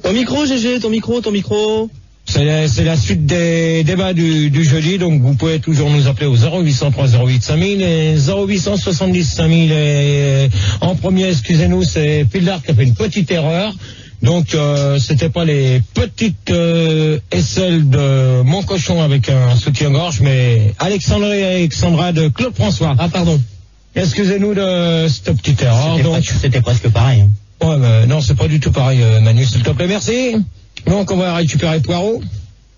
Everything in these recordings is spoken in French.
Ton micro, GG, ton micro. C'est la suite des débats du jeudi, donc vous pouvez toujours nous appeler au 0803 08 5000 et 0870 5000. Et en premier, excusez-nous, c'est Pildar qui a fait une petite erreur. Donc c'était pas les petites aisselles de mon cochon avec un soutien-gorge, mais Alexandra de Claude François. Ah pardon. Excusez-nous de cette petite erreur. C'était presque pareil. Ouais, mais non, c'est pas du tout pareil, Manu, s'il te plaît, merci. Donc on va récupérer Poirot.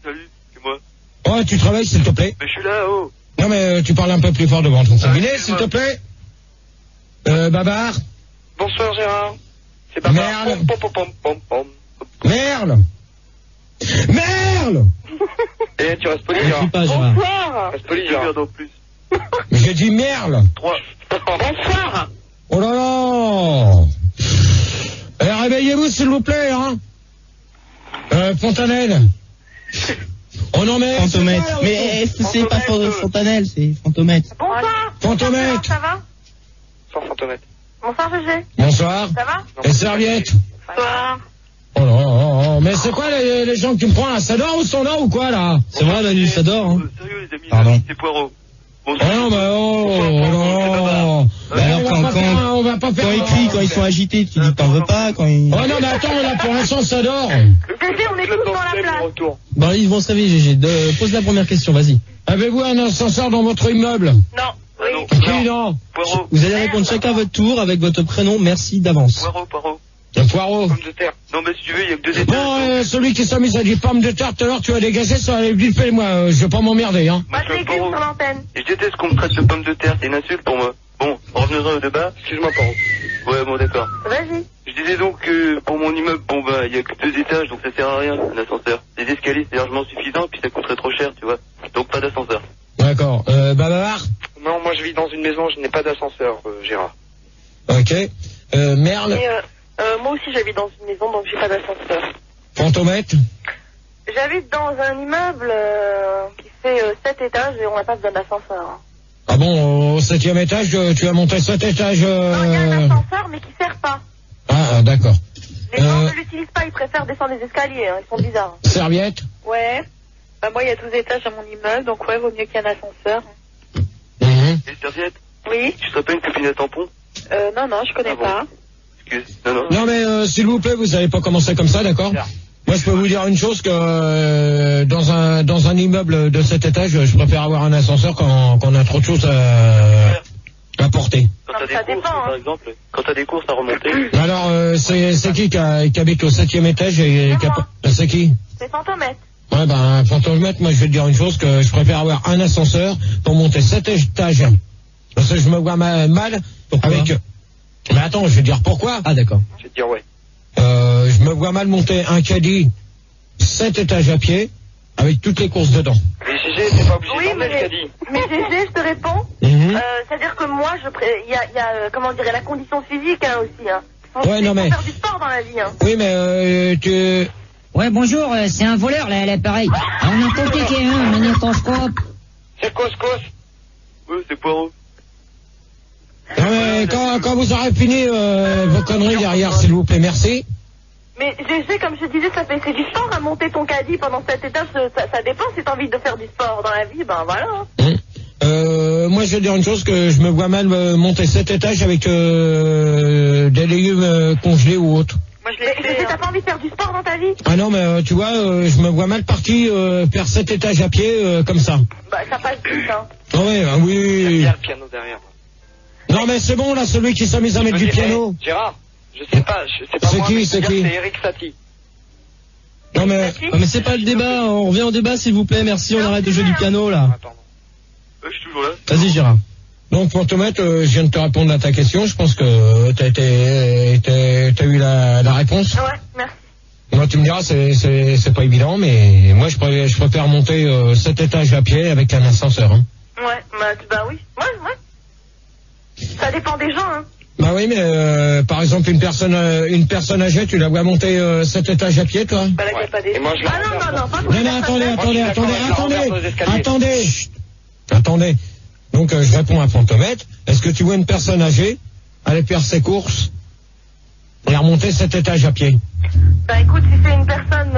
Salut, c'est moi. Ouais, tu travailles, s'il te plaît. Mais je suis là, oh. Non, mais tu parles un peu plus fort devant ton cabinet, s'il te plaît. Babar. Bonsoir Gérard. C'est Babar. Merle. Merle. Eh, tu restes poli, Gérard. Bonsoir. Reste poli, Gérard. En plus. J'ai dit Merle. 3. Bonsoir. Oh là là. Réveillez-vous, s'il vous plaît, hein. Fontanelle. Oh non, mais. Fantomètre. Mais c'est pas Fontanelle, c'est Fantomètre. Bonsoir. Fantomètre. Ça va? Sans Fantomètre. Bonsoir, GG. Bonsoir. Ça va? Et serviette. Bonsoir. Oh là là, mais c'est quoi les gens que tu me prends là? Ça dort ou sont là ou quoi là? C'est vrai, Manu, ça dort, hein. Sérieux, les amis. Pardon. C'est Poirot. Oh non, mais oh. Bah alors On va pas faire. quand ils sont agités, tu dis t'en veux pas, quand ils... Oh non, mais attends, là pour l'instant ça dort. GG, on est tous dans la place. Bon, ils vont se réveiller, GG. Pose la première question, vas-y. Avez-vous un ascenseur dans votre immeuble? Non. Oui. Qui non? Poirot. Vous allez répondre chacun à votre tour avec votre prénom, merci d'avance. Poirot. Un Poirot. Pomme de terre. Non, mais si tu veux, il y a que 2 étages. Bon, celui qui s'est mis à dire pomme de terre tout à l'heure, tu as dégagé ça, allez vite fait, moi, je vais pas m'emmerder, hein. Pas de légumes sur l'antenne. Et je déteste qu'on me traite de pomme de terre, c'est une insulte pour moi. Bon, revenons au débat. Excuse-moi, Poirot. Ouais, bon, d'accord. Vas-y. Je disais donc que pour mon immeuble, bon bah, il y a que 2 étages, donc ça sert à rien, un ascenseur. Les escaliers, c'est largement suffisant, puis ça coûterait trop cher, tu vois. Donc pas d'ascenseur. D'accord. Babar? Non, moi je vis dans une maison, je n'ai pas d'ascenseur, Gérard. Ok. Merle? Moi aussi, j'habite dans une maison, donc j'ai pas d'ascenseur. Fantomètre? J'habite dans un immeuble qui fait 7 étages et on n'a pas besoin d'ascenseur. Ah bon, au 7e étage, tu as monté 7 étages. Non, il y a un ascenseur, mais qui sert pas. Ah, d'accord. Les gens ne l'utilisent pas, ils préfèrent descendre les escaliers, hein, ils sont bizarres. Serviette? Ouais. Bah, moi, il y a 12 étages à mon immeuble, donc ouais, vaut mieux qu'il y ait un ascenseur. Et serviette? Oui. Tu serais pas une copine à tampon? Non, je connais pas. Excuse. Non. Non, mais s'il vous plaît, vous n'allez pas commencer comme ça, d'accord? Moi, je peux vous dire une chose, que dans un immeuble de 7 étages, je préfère avoir un ascenseur quand on a trop de choses à porter. Quand t'as des ça courses, dépend, hein. par exemple, quand t'as des courses à remonter. Alors, c'est qui habite au 7e étage et C'est moi. c'est qui? C'est Fantomètre. Ouais, ben, Fantomètre, moi, je vais te dire une chose, que je préfère avoir un ascenseur pour monter 7 étages. Parce que je me vois mal Pourquoi? avec... Mais attends, je vais te dire pourquoi. Ah, d'accord. Je vais te dire ouais. Je me vois mal monter un caddie 7 étages à pied avec toutes les courses dedans. Mais GG, t'es pas obligé Oui, d'emmener le caddie. mais GG, je te réponds. C'est-à-dire que moi, il y a comment dire, la condition physique hein, aussi. Hein. Ouais, non, mais... faut faire du sport dans la vie. Hein. Oui, mais tu... Ouais, bonjour, c'est un voleur, là, l'appareil. On a compliqué, hein, magnétoscope. C'est cos. Ouais, c'est Poirot. Non, mais quand vous aurez fini vos conneries derrière, s'il vous plaît, merci. Mais GG, comme je te disais, c'est du sport à monter ton caddie pendant 7 étages. Ça dépend si t'as envie de faire du sport dans la vie, ben voilà. Moi, je vais dire une chose, que je me vois mal monter 7 étages avec des légumes congelés ou autres. Moi, je l'ai fait. T'as pas envie de faire du sport dans ta vie? Ah non, mais tu vois, je me vois mal parti faire 7 étages à pied comme ça. Bah, ça passe vite, hein. Ah ouais, oui. Il y a le piano derrière. Non, mais c'est bon, là, celui qui s'est mis à mettre du piano. Gérard, je sais pas, c'est pas C'est moi, qui, mais c'est je veux qui? dire, c'est Eric Satie. Non, mais... Ah, mais c'est pas le débat, on revient au débat, s'il vous plaît, merci, on arrête de jouer du piano, là. Attends. Je suis toujours là. Vas-y, Gérard. Donc, pour te mettre, je viens de te répondre à ta question. Je pense que t'as eu la réponse. Ouais, merci. Moi, tu me diras, c'est pas évident, mais moi, je préfère monter 7 étages à pied avec un ascenseur. Hein. Ouais, bah oui. Ouais. Ça dépend des gens, hein. Bah oui, mais par exemple, une personne âgée, tu la vois monter 7 étages à pied, toi? Bah là, y a pas des... Et moi, je la non, pas pour Non, les personnes âgées. attendez. Donc, je réponds à Fantomètre. Est-ce que tu vois une personne âgée aller faire ses courses et remonter cet étage à pied. Bah écoute, si c'est une personne...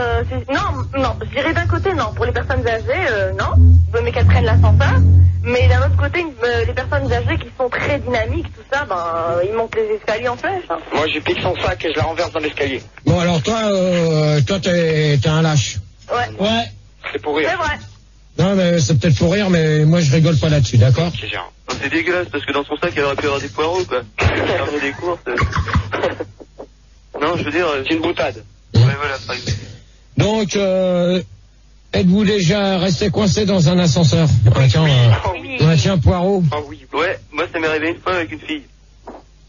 non, je dirais d'un côté non. Pour les personnes âgées, non. Mais qu'elles prennent l'ascenseur. Mais d'un autre côté, les personnes âgées qui sont très dynamiques, tout ça, ils montent les escaliers en flèche. Hein. Moi, je pique son sac et je la renverse dans l'escalier. Bon, alors toi t'es un lâche. Ouais. Ouais. C'est pour rire. C'est vrai. Non, mais c'est peut-être pour rire, mais moi je rigole pas là-dessus, d'accord? C'est gérant. C'est dégueulasse parce que dans son sac, elle aurait pu avoir des poireaux, quoi. Faire des courses. Non, je veux dire, C'est une boutade. Ouais, voilà, par exemple. Donc, êtes-vous déjà resté coincé dans un ascenseur? Tiens, poireau. Ah oui. Ouais, moi ça m'est arrivé une fois avec une fille.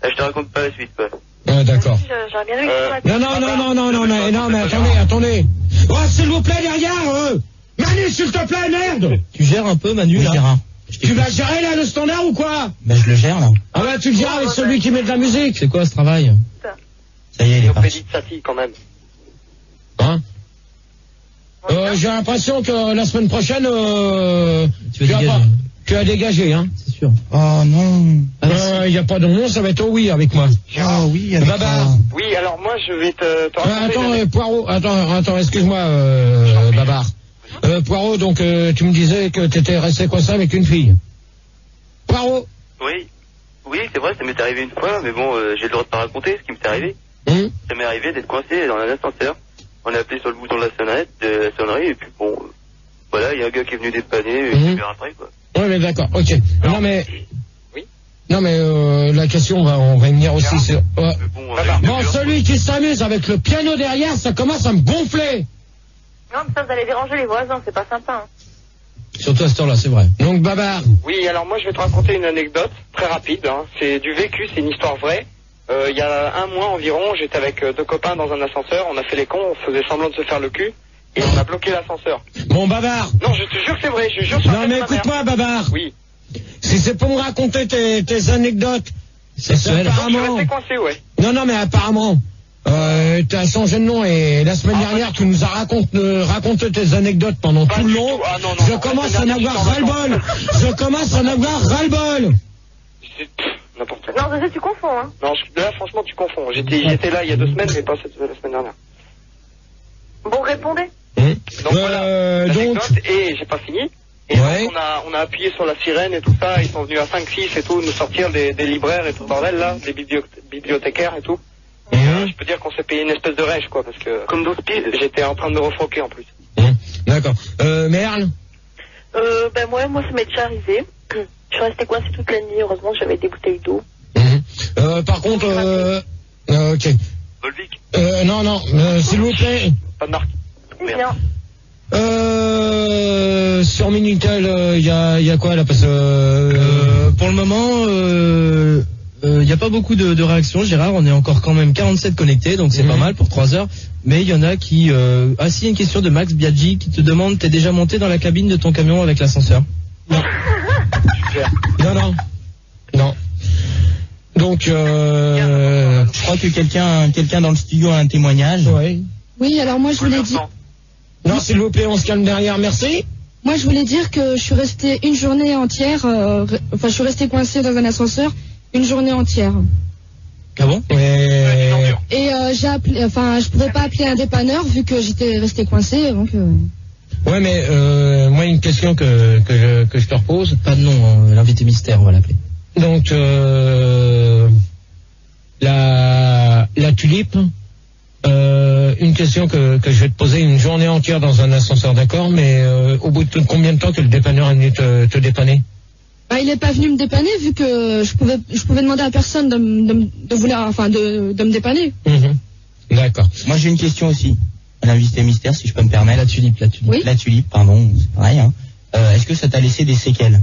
Je te raconte pas la suite, quoi. Ah, d'accord. J'aurais bien vu que Non, mais attendez. Oh, s'il vous plaît, derrière, Manu, s'il te plaît, merde! Tu gères un peu, Manu, là? Tu vas gérer, là, le standard ou quoi? Ben, je le gère, là. Ah bah, tu le gères avec celui qui met de la musique. C'est quoi ce travail? Ça y est, il est parti. Pédite Sati, quand même. Hein? J'ai l'impression que la semaine prochaine, tu as dégagé, hein? C'est sûr. Oh, non. Il n'y a pas de non, ça va être au oui avec moi. Oh, oui, avec Babar. Oui, alors moi, je vais te raconter... Poireau, attends, excuse-moi, Babar. Poireau, donc, tu me disais que t'étais resté coincé avec une fille. Poireau. Oui, c'est vrai, ça m'est arrivé une fois, mais bon, j'ai le droit de pas raconter ce qui m'est arrivé. Ça m'est arrivé d'être coincé dans un ascenseur. On a appelé sur le bouton de la sonnerie, et puis bon, voilà, il y a un gars qui est venu dépanner, et je après, quoi. Oui, mais d'accord, ok. Non, mais... Oui. Non, mais la question, on va y venir aussi sur... Bon, celui qui s'amuse avec le piano derrière, ça commence à me gonfler. Non, mais ça, vous allez déranger les voisins, c'est pas sympa. Hein. Surtout à cette heure-là, c'est vrai. Donc, Babar. Oui, alors moi, je vais te raconter une anecdote très rapide. Hein. C'est du vécu, c'est une histoire vraie. Il y a un mois environ, j'étais avec deux copains dans un ascenseur, on a fait les cons, on faisait semblant de se faire le cul, et on a bloqué l'ascenseur. Bon, Babar. Non, je te jure que c'est vrai, je jure sur la Non, mais écoute-moi, Babar. Oui. Si c'est pour me raconter tes anecdotes, c'est apparemment... Je suis resté coincé, ouais. Non, mais apparemment, t'as changé de nom et la semaine dernière, tu nous as raconté tes anecdotes pendant tout le long. Ah, non, je commence à en avoir ras-le-bol. N'importe quoi. Non, tu confonds, hein. Non, là, franchement, tu confonds. J'étais là il y a 2 semaines, mais pas la semaine dernière. Bon, répondez. Donc voilà, l'anecdote, et j'ai pas fini. Et donc, on a appuyé sur la sirène et tout ça, ils sont venus à 5-6 et tout, nous sortir des libraires et tout le bordel, là, des bibliothécaires et tout. Et je peux dire qu'on s'est payé une espèce de rêche, quoi, parce que... Comme d'autres piles. J'étais en train de me refroquer, en plus. D'accord. Merle? Ben moi, ça m'est déjà arrivé. Je suis restée coincée toute la nuit, heureusement que j'avais des bouteilles d'eau. Par contre, ok. Volvic. Non, s'il vous plaît. Pas de marque. C'est bien. Sur Minitel, il y a quoi là? Parce que pour le moment, il n'y a pas beaucoup de réactions, Gérard. On est encore quand même 47 connectés, donc c'est pas mal pour 3 heures. Mais il y en a qui... Ah si, il y a une question de Max Biaggi qui te demande, t'es déjà monté dans la cabine de ton camion avec l'ascenseur? Non. Non. Donc, je crois que quelqu'un dans le studio a un témoignage. Oui, alors moi je voulais dire... Non, s'il vous plaît, on se calme derrière, merci. Moi je voulais dire que je suis restée une journée entière, je suis restée coincée dans un ascenseur une journée entière. Ah bon? Et j'ai appelé, je pouvais pas appeler un dépanneur vu que j'étais restée coincée, donc... Ouais, mais moi une question que je te repose. Pas de nom, l'invité mystère, on va l'appeler. Donc la tulipe, une question que je vais te poser, une journée entière dans un ascenseur, d'accord, mais au bout de combien de temps que le dépanneur est venu te dépanner? Il est pas venu me dépanner vu que je pouvais demander à personne de me dépanner. D'accord. Moi j'ai une question aussi. L'invité mystère, si je peux me permettre. La tulipe. Oui. La tulipe, pardon, c'est pareil. Hein. Est-ce que ça t'a laissé des séquelles?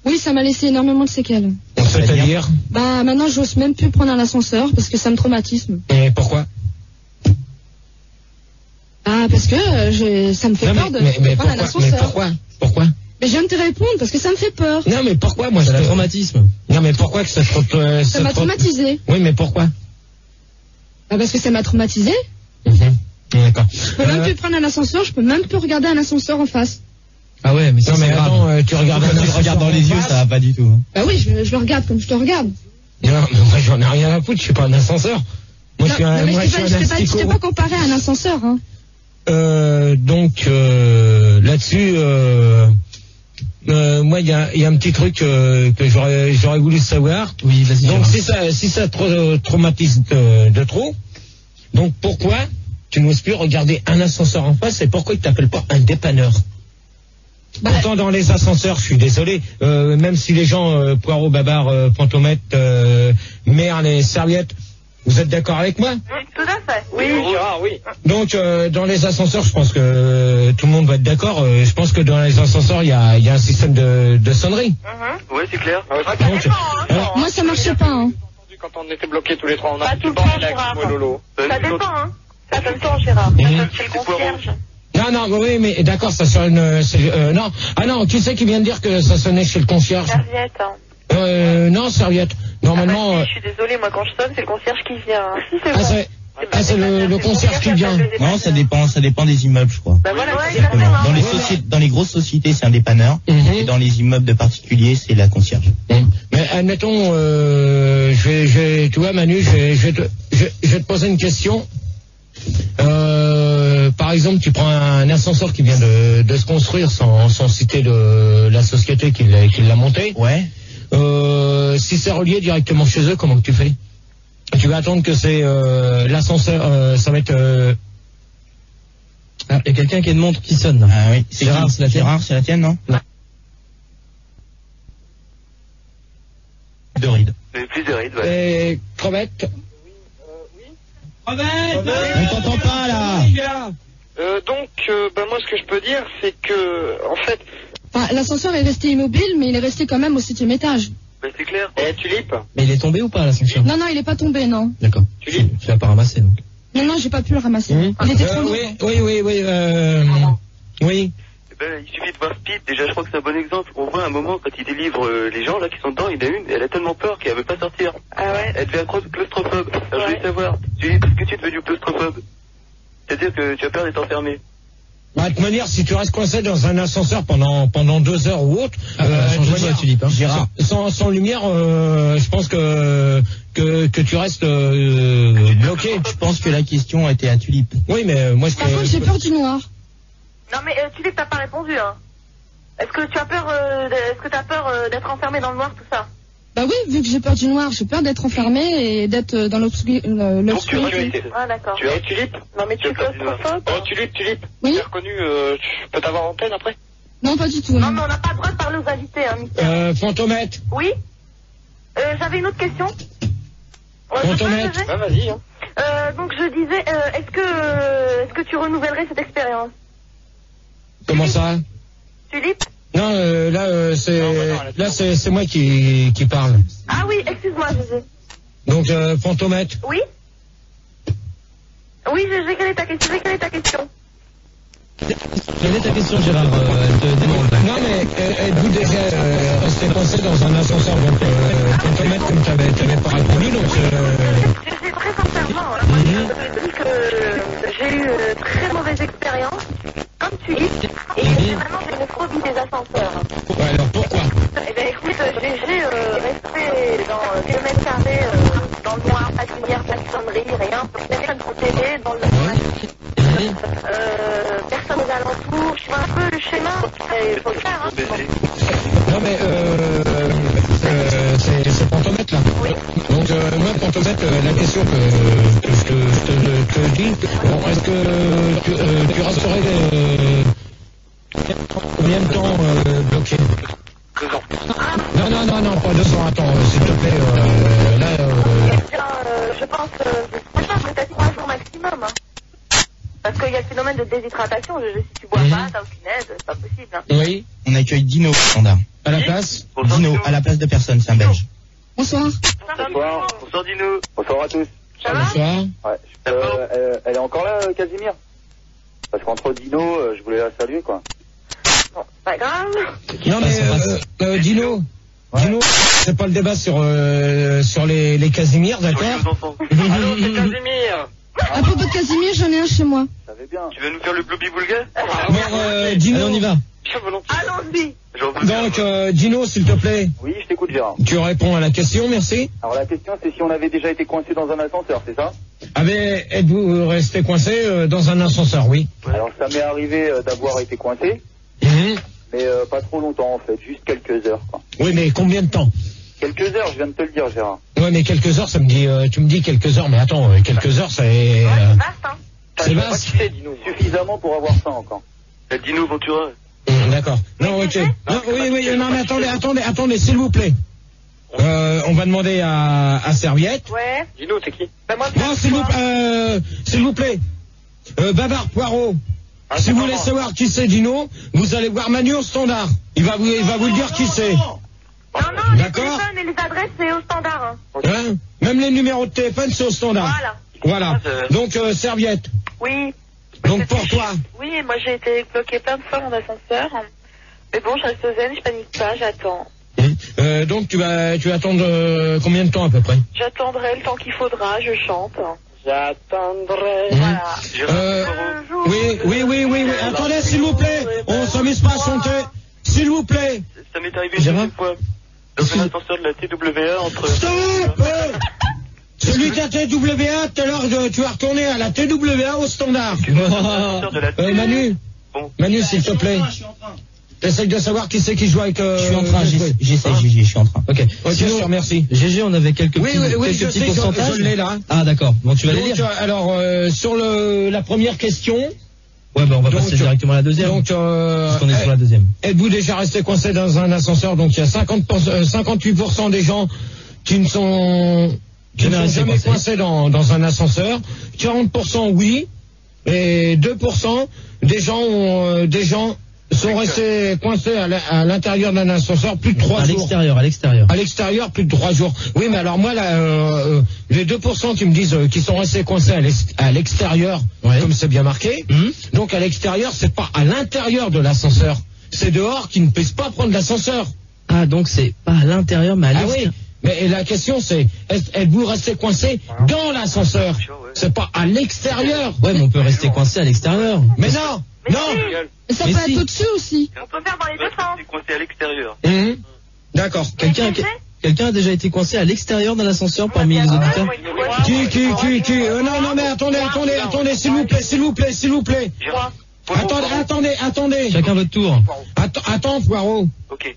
Oui, ça m'a laissé énormément de séquelles. C'est-à-dire? Maintenant, j'ose même plus prendre un ascenseur parce que ça me traumatisme. Et pourquoi? Parce que ça me fait peur de prendre un ascenseur. Mais pourquoi? Mais je viens de te répondre parce que ça me fait peur. Non, mais pourquoi? Moi, c'est un traumatisme. Non, mais pourquoi que ça m'a traumatisé. Oui, mais pourquoi? Parce que ça m'a traumatisé. D'accord. Je peux même plus prendre un ascenseur, je peux même plus regarder un ascenseur en face. Ah ouais, mais non, mais attends, tu regardes dans les yeux, ça va pas du tout. Bah oui, je le regarde comme je te regarde. Non, mais moi j'en ai rien à foutre, je suis pas un ascenseur. Moi je suis un je t'ai pas comparé à un ascenseur, hein. Donc là-dessus, moi il y a un petit truc que j'aurais voulu savoir. Oui, vas-y. Donc si ça te traumatise de trop, donc pourquoi tu n'oses plus regarder un ascenseur en face et pourquoi tu t'appelles pas un dépanneur? Pourtant dans les ascenseurs, je suis désolé, même si les gens Poirot, Babar, Fantomètre, Merle et Serviette, vous êtes d'accord avec moi? Oui, tout à fait. Oui, Gérard, oui. Donc dans les ascenseurs, je pense que tout le monde va être d'accord. Je pense que dans les ascenseurs, il y a un système de sonnerie. Ouais, c'est clair. Donc, Moi, ça marche pas, hein. Quand on était bloqués tous les trois, on a Pas tout le temps, Gérard. Lolo. Ça dépend, hein. Ça tout le temps, Gérard. C'est le concierge. Non, oui, mais d'accord, ça sonne. Non, ah non, qui c'est qui vient de dire que ça sonnait chez le concierge? Serviette, hein. Non, Serviette. Normalement. Je suis désolée, moi quand je sonne, c'est le concierge qui vient. Si, c'est bon. C'est le concierge qui vient. Non, ça dépend des immeubles, je crois. Bah voilà, ouais, Exactement. Dans les grosses sociétés, c'est un dépanneur. Et dans les immeubles de particuliers, c'est la concierge. Mais admettons, tu vois, Manu, je vais te poser une question. Par exemple, tu prends un ascenseur qui vient de se construire sans citer la société qui l'a monté. Ouais. Si c'est relié directement chez eux, comment que tu fais? Tu vas attendre que c'est l'ascenseur, ça va être. Ah, il y a quelqu'un qui a une montre qui sonne. Là. Ah oui. C'est Gérard, c'est la tienne. Gérard, c'est la tienne, non? Non. De ride. Plus de rides, ouais. Et crevette. On t'entend pas là. Donc, moi, ce que je peux dire, c'est que, en fait, Enfin, l'ascenseur est resté immobile, mais il est resté quand même au 7e étage. Bah, c'est clair. Tulipe. Mais il est tombé ou pas l'ascenseur? Non, il est pas tombé, non. D'accord. Tu l'as pas ramassé donc. Non, j'ai pas pu le ramasser. Il était trop lourd. Oui. Eh ben, il suffit de voir Speed, déjà je crois que c'est un bon exemple. On voit un moment quand il délivre les gens là qui sont dedans, il y en a une, elle a tellement peur qu'elle veut pas sortir. Ah ouais. Elle devient claustrophobe. Alors je voulais savoir, est-ce que tu es devenu claustrophobe? C'est-à-dire que tu as peur d'être enfermé. Bah, de manière, si tu restes coincé dans un ascenseur pendant 2 heures ou autre, Tulipe, hein. Gérard, sans lumière, je pense que tu restes bloqué. Je pense que la question était à Tulipe. Oui, mais moi Par contre, j'ai peur du noir. Non mais Tulipe, t'as pas répondu, hein. Est-ce que tu as peur, d'être enfermé dans le noir, tout ça? Bah oui, vu que j'ai peur du noir, j'ai peur d'être enfermé et d'être dans l'obscurité. Ah d'accord. Tu es Tulipe? Non mais tu es claustrophobe? Oh, Tulipe. Oui. Tu as reconnu, je peux t'avoir en antenne après? Non, pas du tout. Non mais on n'a pas le droit de parler aux invités, hein, Mister. Fantomètre. Oui. J'avais une autre question. Fantomètre. Ah, vas-y, hein. Donc je disais, est-ce que tu renouvellerais cette expérience? Comment ça? Tulipe? Non, c'est moi qui parle. Ah oui, excuse-moi, Gégé. Donc Fantomètre. Oui. Oui, Gégé, quelle est ta question? Quelle est ta question, Gérard? Elle te demande. Non, mais êtes-vous déjà resté coincé dans un ascenseur? Donc Fantomètre, comme tu n'avais pas répondu, donc. Gégé, très sincèrement, moi je te dis que j'ai eu très mauvaise expérience, comme tu dis, et vraiment j'ai une phobie des ascenseurs. Ouais, alors pourquoi? Eh bien écoute, Gégé, resté dans kilomètres carrés, dans le noir, pas de lumière, pas de sonnerie, rien, personne sur télé, dans le noir. Personne aux alentours, je vois un peu le schéma, il faut le faire, hein. Non mais c'est Fantomètre là. Oui. Donc moi Fantomètre, la question que je te dis, bon, est-ce que tu resterais combien de temps bloqué? 2 ans. Non, pas 2 ans, attends, s'il te plaît, là... Je pense, franchement, je t'ai dit 3 jours maximum, hein. Parce qu'il y a le phénomène de déshydratation, si tu bois pas, t'as aucune aide, c'est pas possible, hein. Oui. On accueille Dino, standard. À la place? Dino, à la place de personne, c'est un Belge. Bonsoir. Bonsoir. Bonsoir Dino. Bonsoir à tous. Ça va? Bonsoir. Ouais. Elle est encore là, Casimir? Parce qu'entre Dino, je voulais la saluer, quoi. Bon, pas grave. Non mais Dino, c'est pas le débat sur les Casimir, d'accord? Allô, c'est Casimir. À propos de Casimir, j'en ai un chez moi. Ça va bien. Tu vas nous faire le blobby boulga? Bon, Dino, Allez, on y va. Allons-y. Donc, Dino, s'il te plaît. Oui, je t'écoute, Gérard. Tu réponds à la question, merci. Alors la question, c'est si on avait déjà été coincé dans un ascenseur, c'est ça? Êtes-vous resté coincé dans un ascenseur, oui? Alors ça m'est arrivé d'avoir été coincé, mais pas trop longtemps en fait, juste quelques heures, quoi. Oui, mais combien de temps? Quelques heures, je viens de te le dire, Gérard. Ouais, mais quelques heures, ça me dit, tu me dis quelques heures, mais attends, quelques heures, c'est... C'est vaste, hein. C'est vaste. Suffisamment pour avoir ça encore. La Dino Ventura. D'accord. Non, ok. Non, oui, non, mais attendez, s'il vous plaît. On va demander à Serviette. Ouais. Dino, c'est qui? Bah, moi, Non, s'il vous plaît. Babar Poirot. Si vous voulez savoir qui c'est Dino, vous allez voir Manu au standard. Il va vous le dire qui c'est. Non, les d'accord. téléphones et les adresses, c'est au standard. Hein. Hein? Même les numéros de téléphone, c'est au standard. Voilà. Donc, Serviette. Oui. Donc pour toi. Oui, moi j'ai été bloquée plein de fois dans l'ascenseur. Mais bon, je reste zen, je panique pas, j'attends. Donc tu vas attendre combien de temps à peu près? J'attendrai le temps qu'il faudra, je chante. J'attendrai. Voilà. Oui. Attendez, s'il vous plaît. On s'amuse pas à chanter. S'il vous plaît. Ça m'est arrivé une fois. Dans un ascenseur de la TWA entre... Stop. Celui de la TWA, tout à l'heure, tu vas retourner à la TWA au standard. Manu, Manu, s'il te plaît. T'essayes de savoir qui c'est qui joue avec... Je suis en train, j'essaie, je suis en train. Ok, je te remercie. GG, on avait quelques petits pourcentages. Je l'ai là. Ah d'accord, bon tu vas les lire. Alors, sur la première question... Ouais, on va passer directement à la deuxième. Donc, parce qu'on est sur la deuxième. Êtes-vous déjà resté coincé dans un ascenseur? Donc, il y a 58% des gens qui ne sont... Qui ne sont jamais coincés dans un ascenseur. 40% oui. Et 2% des gens sont restés coincés à l'intérieur d'un ascenseur plus de 3 jours. À l'extérieur. À l'extérieur, plus de 3 jours. Oui, mais alors moi, les 2% qui me disent qu'ils sont restés coincés à l'extérieur, comme c'est bien marqué. Donc à l'extérieur, c'est pas à l'intérieur de l'ascenseur. C'est dehors qui ne puissent pas prendre l'ascenseur. Ah, donc c'est pas à l'intérieur, mais à l'extérieur. Oui. Mais la question c'est, êtes-vous resté coincé dans l'ascenseur? C'est pas à l'extérieur. Ouais, mais on peut rester coincé à l'extérieur. Mais non. Ça peut être au-dessus aussi. On peut faire dans les deux sens. C'est coincé à l'extérieur. D'accord. Quelqu'un a déjà été coincé à l'extérieur dans l'ascenseur parmi les auditeurs? Qui non, mais attendez, s'il vous plaît. Attendez. Chacun votre tour. Attends, Poirot. Ok.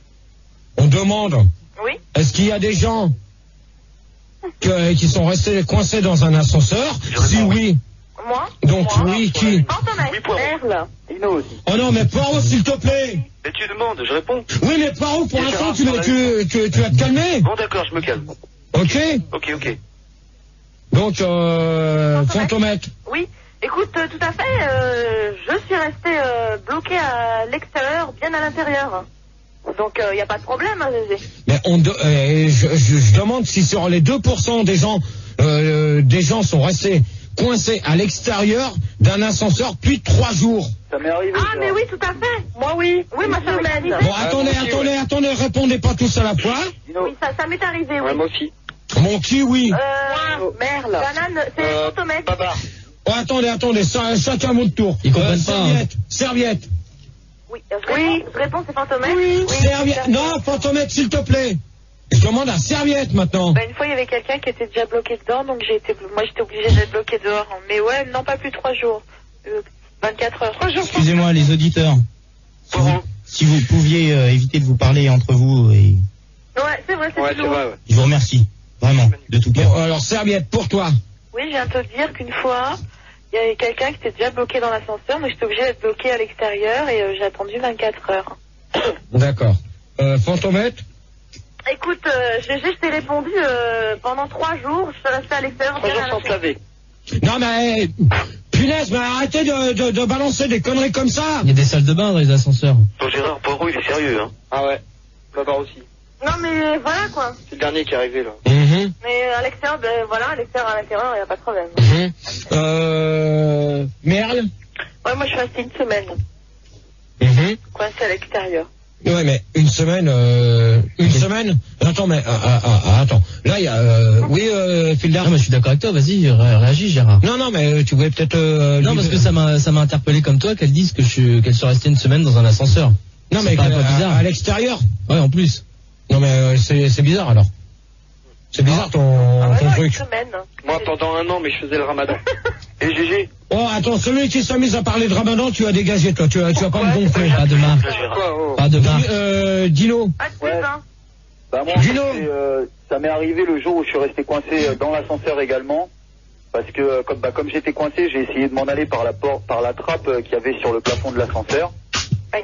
On demande. Oui. Est-ce qu'il y a des gens qui sont restés coincés dans un ascenseur? Si oui. Moi? Donc oui, qui? Merle. Dino aussi. Oh non, mais Poirot, s'il te plaît. Mais tu demandes, je réponds. Oui, mais Poirot, pour l'instant, tu vas te calmer. Bon, d'accord, je me calme. Ok. Donc, Fantomètre. Oui. Écoute, tout à fait, je suis restée bloquée à l'extérieur, bien à l'intérieur. Donc, il n'y a pas de problème, hein, Zézé. Mais je demande si sur les 2% des gens sont restés coincés à l'extérieur d'un ascenseur plus de 3 jours. Ça m'est arrivé. Ah, mais oui, tout à fait. Moi, oui. Oui, moi, ça m'est arrivé. Bon, attendez, répondez pas tous à la fois. Oui, ça m'est arrivé, oui. Ouais, moi aussi. Mon qui, oui. Merle. Banane, c'est Fantomètre. Babar. Oh, attendez, chacun votre tour. Ils comprennent pas. Serviette. Oui, je réponds, c'est Fantomètre. Oui. Serviette. Non, Fantomètre, s'il te plaît. Je demande à Serviette maintenant. Une fois, il y avait quelqu'un qui était déjà bloqué dedans, donc moi j'étais obligée d'être bloquée dehors. Mais ouais, non, pas plus de 3 jours. 24 heures. 3 jours. Excusez-moi, les auditeurs. Si vous pouviez éviter de vous parler entre vous et... Ouais, c'est vrai, c'est vrai. Je vous remercie. Vraiment, de tout cœur. Bon, alors, Serviette, pour toi. Oui, je viens de te dire qu'une fois, il y avait quelqu'un qui était déjà bloqué dans l'ascenseur, mais j'étais obligée d'être bloquée à l'extérieur et j'ai attendu 24 heures. D'accord. Fantomètre? Écoute, je t'ai répondu pendant 3 jours, je suis restée à l'extérieur. 3 jours sans se laver. Non mais, punaise, mais arrêtez de balancer des conneries comme ça. Il y a des salles de bain dans les ascenseurs. Bon, Gérard Poirot, il est sérieux, hein. Ah ouais. Babar aussi. Non mais voilà quoi. C'est le dernier qui est arrivé là. Mais à l'extérieur, à l'extérieur, à l'intérieur, il n'y a pas de problème. Merle? Ouais, moi je suis restée une semaine. Coincée à l'extérieur. Ouais, mais une semaine. Attends, mais attends. Là, il y a. Oui, Fildar. Non, mais je suis d'accord avec toi. Vas-y, réagis, Gérard. Non, mais tu voulais peut-être. Non, parce que ça m'a interpellé comme toi qu'elle dise qu'elle soit restée une semaine dans un ascenseur. Non, mais pas bizarre. À l'extérieur. Ouais, en plus. Non, mais c'est bizarre alors. C'est bizarre ton truc. Moi, pendant 1 an, mais je faisais le ramadan. Et GG. Oh, attends, celui qui s'amuse à parler de ramadan, tu as dégagé, toi. Tu vas pas me gonfler. Pas de marque. Pas de marque. Dino. Ouais. Bah moi, Dino. ça m'est arrivé le jour où je suis resté coincé dans l'ascenseur également. Parce que comme j'étais coincé, j'ai essayé de m'en aller par la trappe qu'il y avait sur le plafond de l'ascenseur.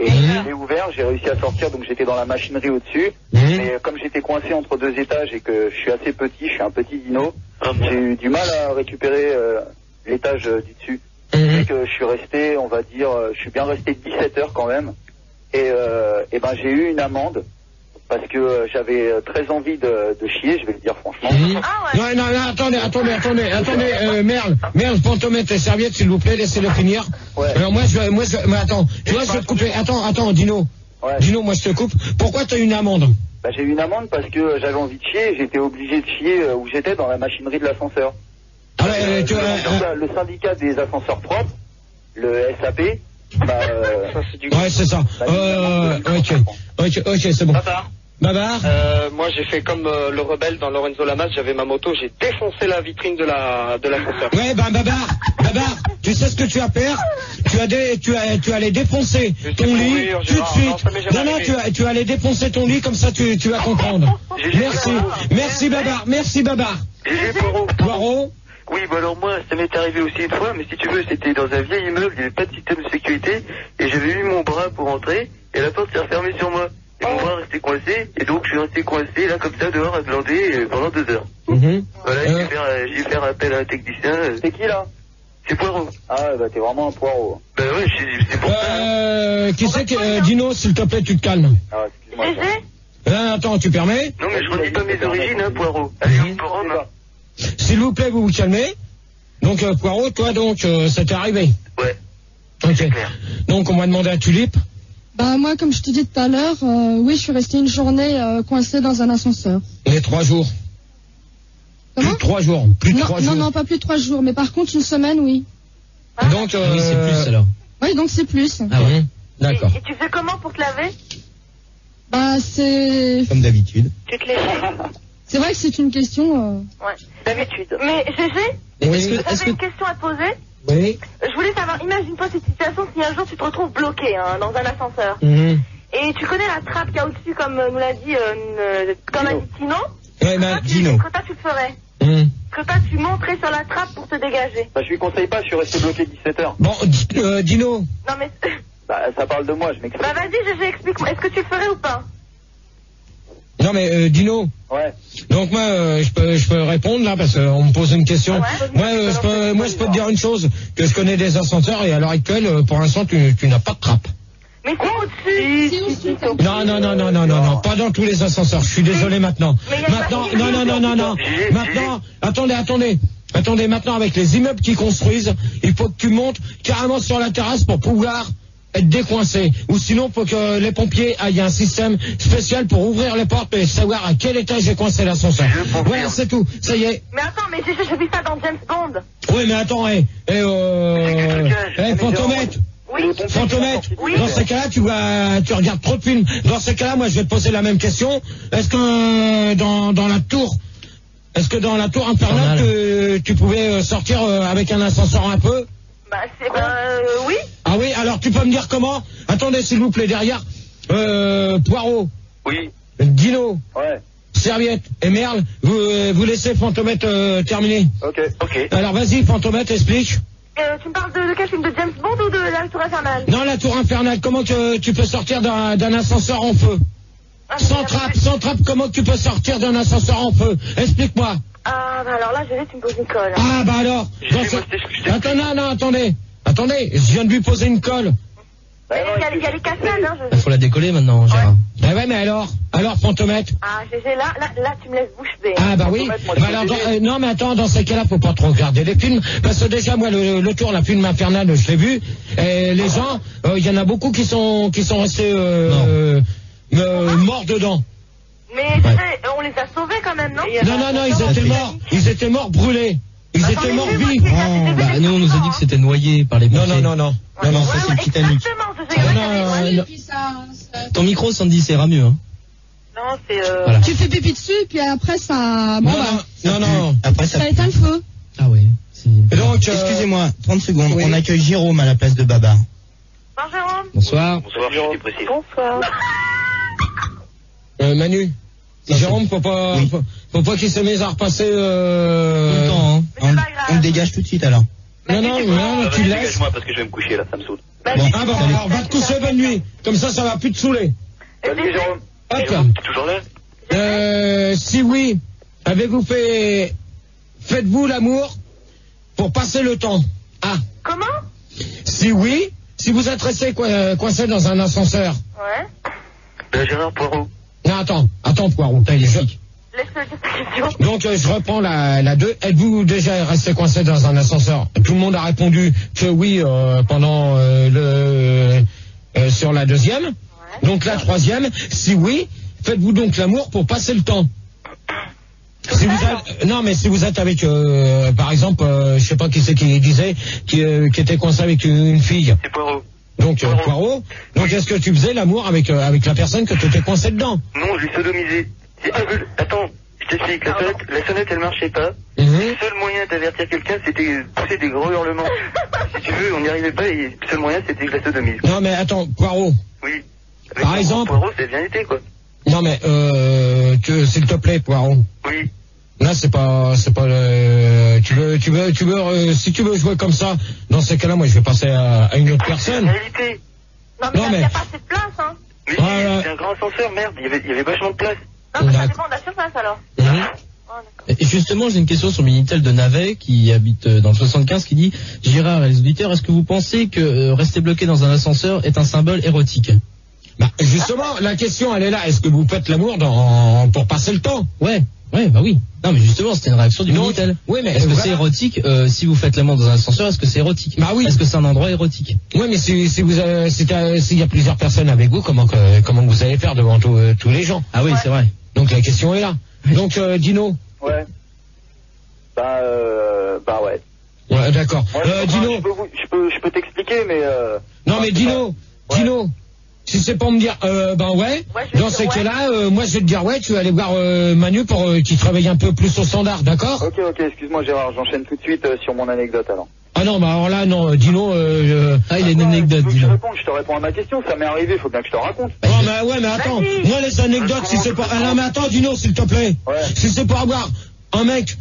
Et je l'ai ouvert, j'ai réussi à sortir, donc j'étais dans la machinerie au-dessus. Mais comme j'étais coincé entre 2 étages et que je suis assez petit, je suis un petit dino, j'ai eu du mal à récupérer l'étage du dessus. Et que je suis resté, on va dire, je suis bien resté 17 heures quand même. Et ben j'ai eu une amende. Parce que j'avais très envie de chier, je vais le dire franchement. Non, attendez, Merle, Fantomètre et serviette, s'il vous plaît, laissez-le finir. Ouais. Alors mais attends, tu vois, je vais te couper. Attends, Dino. Ouais. Dino, moi je te coupe. Pourquoi t'as eu une amende? Bah j'ai eu une amende parce que j'avais envie de chier, j'étais obligé de chier où j'étais dans la machinerie de l'ascenseur. Le syndicat des ascenseurs propres, le SAP, ouais, c'est ça. Ok, c'est bon. Babar. Moi, j'ai fait comme le rebelle dans Lorenzo Lamas, j'avais ma moto, j'ai défoncé la vitrine de l'ascenseur. Ouais, Babar, tu sais ce que tu vas faire? Tu allais défoncer ton lit tout de suite. Non, tu allais défoncer ton lit, comme ça tu vas comprendre. Merci Babar. GG Poirot. Oui, bah alors moi, ça m'est arrivé aussi une fois, mais si tu veux, c'était dans un vieil immeuble, il n'y avait pas de système de sécurité, et j'avais mis mon bras pour entrer, et la porte s'est refermée sur moi. Et mon bras restait coincé, et donc je suis resté coincé, là, comme ça, dehors, à glander, pendant 2 heures. Voilà, j'ai dû faire appel à un technicien. C'est qui, là? C'est Poirot. Ah, bah t'es vraiment un poireau. Bah ouais, c'est pour ça. Qui c'est que... Dino, s'il te plaît, tu te calmes. Ah, excuse-moi. Attends, tu permets? Non, mais je redis pas mes origines, hein, Poirot. Allez, on Rome. S'il vous plaît, vous calmez. Donc, Poirot, toi, ça t'est arrivé? Ouais. Ok. Donc, on m'a demandé à Tulipe. Bah, moi, comme je te dis tout à l'heure, oui, je suis resté une journée coincé dans un ascenseur. Et 3 jours. Comment? Plus de 3 jours. Non, pas plus de 3 jours, mais par contre, une semaine, oui. Donc, oui, c'est plus alors. Oui, donc c'est plus. Ah ouais. D'accord. Et tu fais comment pour te laver? Bah, c'est... Comme d'habitude. Tu te lèches? C'est vrai que c'est une question... Ouais, d'habitude. Mais GG, j'avais une question à te poser. Oui. Je voulais savoir, imagine-toi cette situation si un jour tu te retrouves bloqué dans un ascenseur. Et tu connais la trappe qu'il y a au-dessus, comme nous l'a dit, comme a dit Tino. Ouais, Dino. Que toi tu te ferais? Que toi tu monterais sur la trappe pour te dégager? Bah je lui conseille pas, je suis resté bloqué 17 heures. Bon, Dino. Non mais... Bah ça parle de moi, je m'explique. Bah vas-y GG, explique-moi, est-ce que tu le ferais ou pas? Non mais Dino. Ouais. Donc moi je peux répondre là parce qu'on me pose une question. Ouais. Moi je peux te dire une chose, que je connais des ascenseurs et à l'heure actuelle pour l'instant tu n'as pas de trappe. Mais c'est au-dessus. Non, pas dans tous les ascenseurs. Je suis désolé maintenant. Non. Maintenant, attendez, maintenant avec les immeubles qui construisent, il faut que tu montes carrément sur la terrasse pour pouvoir être décoincé. Ou sinon, faut que les pompiers aillent un système spécial pour ouvrir les portes et savoir à quel étage est coincé l'ascenseur. Voilà, c'est tout. Ça y est. Mais attends, mais j'ai vu ça dans James Bond. Oui, mais attends, Fantomètre. Oui. Fantomètre. Oui. Dans ces cas-là, tu regardes trop de films. Dans ces cas-là, moi, je vais te poser la même question. Est-ce que dans la tour infernale, tu pouvais sortir avec un ascenseur un peu? Oui. Ah oui, alors tu peux me dire comment? Attendez, s'il vous plaît, derrière. Poirot. Oui. Dino. Ouais. Serviette et Merle, vous laissez Fantomètre terminer. Ok. Alors vas-y, Fantomètre, explique. Tu me parles de quel film? De James Bond ou de la tour infernale? Non, la tour infernale, comment que tu peux sortir d'un ascenseur en feu? Sans trappe, comment tu peux sortir d'un ascenseur en feu? Explique-moi. Ah, bah alors là, tu me poses une colle. Ah, bah alors. Attendez, je viens de lui poser une colle. Il y a les cascades, hein. Il faut la décoller maintenant, Gérard. Ah ouais, mais alors Fantomètre. Ah, GG, là, tu me laisses bouche bée. Ah bah oui. Bah alors, non, mais attends, dans ces cas-là, faut pas trop regarder les films, parce que déjà, moi, le tour, la film infernale, je l'ai vu, et les gens, il y en a beaucoup qui sont restés morts dedans. Mais on les a sauvés quand même, non? Non, ils étaient morts brûlés. Ils étaient morts vifs. Bah, nous, on nous a dit que c'était noyé par les pompiers. Non. Ça, c'est le Titanic. Ton micro, Sandy, ça ira mieux. Hein. Non, c'est... Voilà. Tu fais pipi dessus, puis après ça... Bon, non. Après, ça éteint le feu. Ah oui. Donc, excusez-moi, 30 secondes. Oui. On accueille Jérôme à la place de Baba. Bonjour, Jérôme. Bonsoir. Bonsoir, je suis précis. Bonsoir. Manu, Jérôme, faut pas qu'il se mette à repasser... Tout le temps, hein. On le dégage tout de suite alors. Non, tu le laisses. Dégage-moi parce que je vais me coucher là, ça me saoule. Bon, alors va te coucher, bonne nuit. Comme ça va plus te saouler. Salut Jérôme. Hop. T'es toujours là? Si oui, faites-vous l'amour pour passer le temps? Ah. Comment? Si oui, si vous êtes resté coincé dans un ascenseur. Ouais. Gérard Poirot. Non, attends, Poirot, t'as les flics. Laisse-le dire ta question. Donc, je reprends la 2. Êtes-vous déjà resté coincé dans un ascenseur? Tout le monde a répondu que oui pendant sur la deuxième. Ouais. Donc, la troisième, si oui, faites-vous donc l'amour pour passer le temps? Si vous êtes, non, mais si vous êtes avec, par exemple, je sais pas qui c'est qui disait, qui était coincé avec une fille. C'est Poirot. Donc, Poirot. Donc, est-ce que tu faisais l'amour avec la personne que tu étais coincé dedans? Non, je l'ai sodomisé. Attends, je t'explique. La sonnette, elle marchait pas. Le seul moyen d'avertir quelqu'un, c'était pousser des gros hurlements. Si tu veux, on n'y arrivait pas et le seul moyen, c'était que je la sodomise. Non, mais attends, Poirot. Oui. Par exemple. Poirot, c'est bien été, quoi. Non, mais, s'il te plaît, Poirot. Oui. Là, c'est pas si tu veux jouer comme ça, dans ces cas-là, moi, je vais passer à une autre personne. Réalité. Non, mais il n'y a pas assez de place, hein. Mais c'est un grand ascenseur, merde, il y avait vachement de place. Non, mais ça dépend de la surface, alors. Et justement, j'ai une question sur Minitel de Navet qui habite dans le 75 qui dit: Gérard et les auditeurs, est-ce que vous pensez que rester bloqué dans un ascenseur est un symbole érotique? Bah, justement, la question, elle est là. Est-ce que vous faites l'amour pour passer le temps? Ouais, bah oui. Non, mais justement, c'était une réaction du Minitel. Oui, mais est-ce que c'est érotique si vous faites l'amour dans un ascenseur? Est-ce que c'est érotique? Bah oui. Est-ce que c'est un endroit érotique? Oui, mais s'il y a plusieurs personnes avec vous, comment vous allez faire devant tous les gens? Ah oui, c'est vrai. Donc la question est là. Donc Dino. Ouais. Bah ouais. Ouais, d'accord. Dino. Je peux t'expliquer, mais. Non, mais Dino. Ouais. Dino. Si c'est pour me dire, ouais. Dans ces cas-là, moi je vais te dire, ouais, tu vas aller voir Manu pour qu'il travaille un peu plus au standard, d'accord? Ok, excuse-moi Gérard, j'enchaîne tout de suite sur mon anecdote alors. Ah non, bah alors là, non, Dino, il a une anecdote, Dino. Je te réponds à ma question, ça m'est arrivé, faut bien que je te raconte. Non, mais ouais, mais attends, moi les anecdotes, si c'est pas... Ah non, mais attends, Dino, s'il te plaît. Ouais. Si c'est pour avoir un mec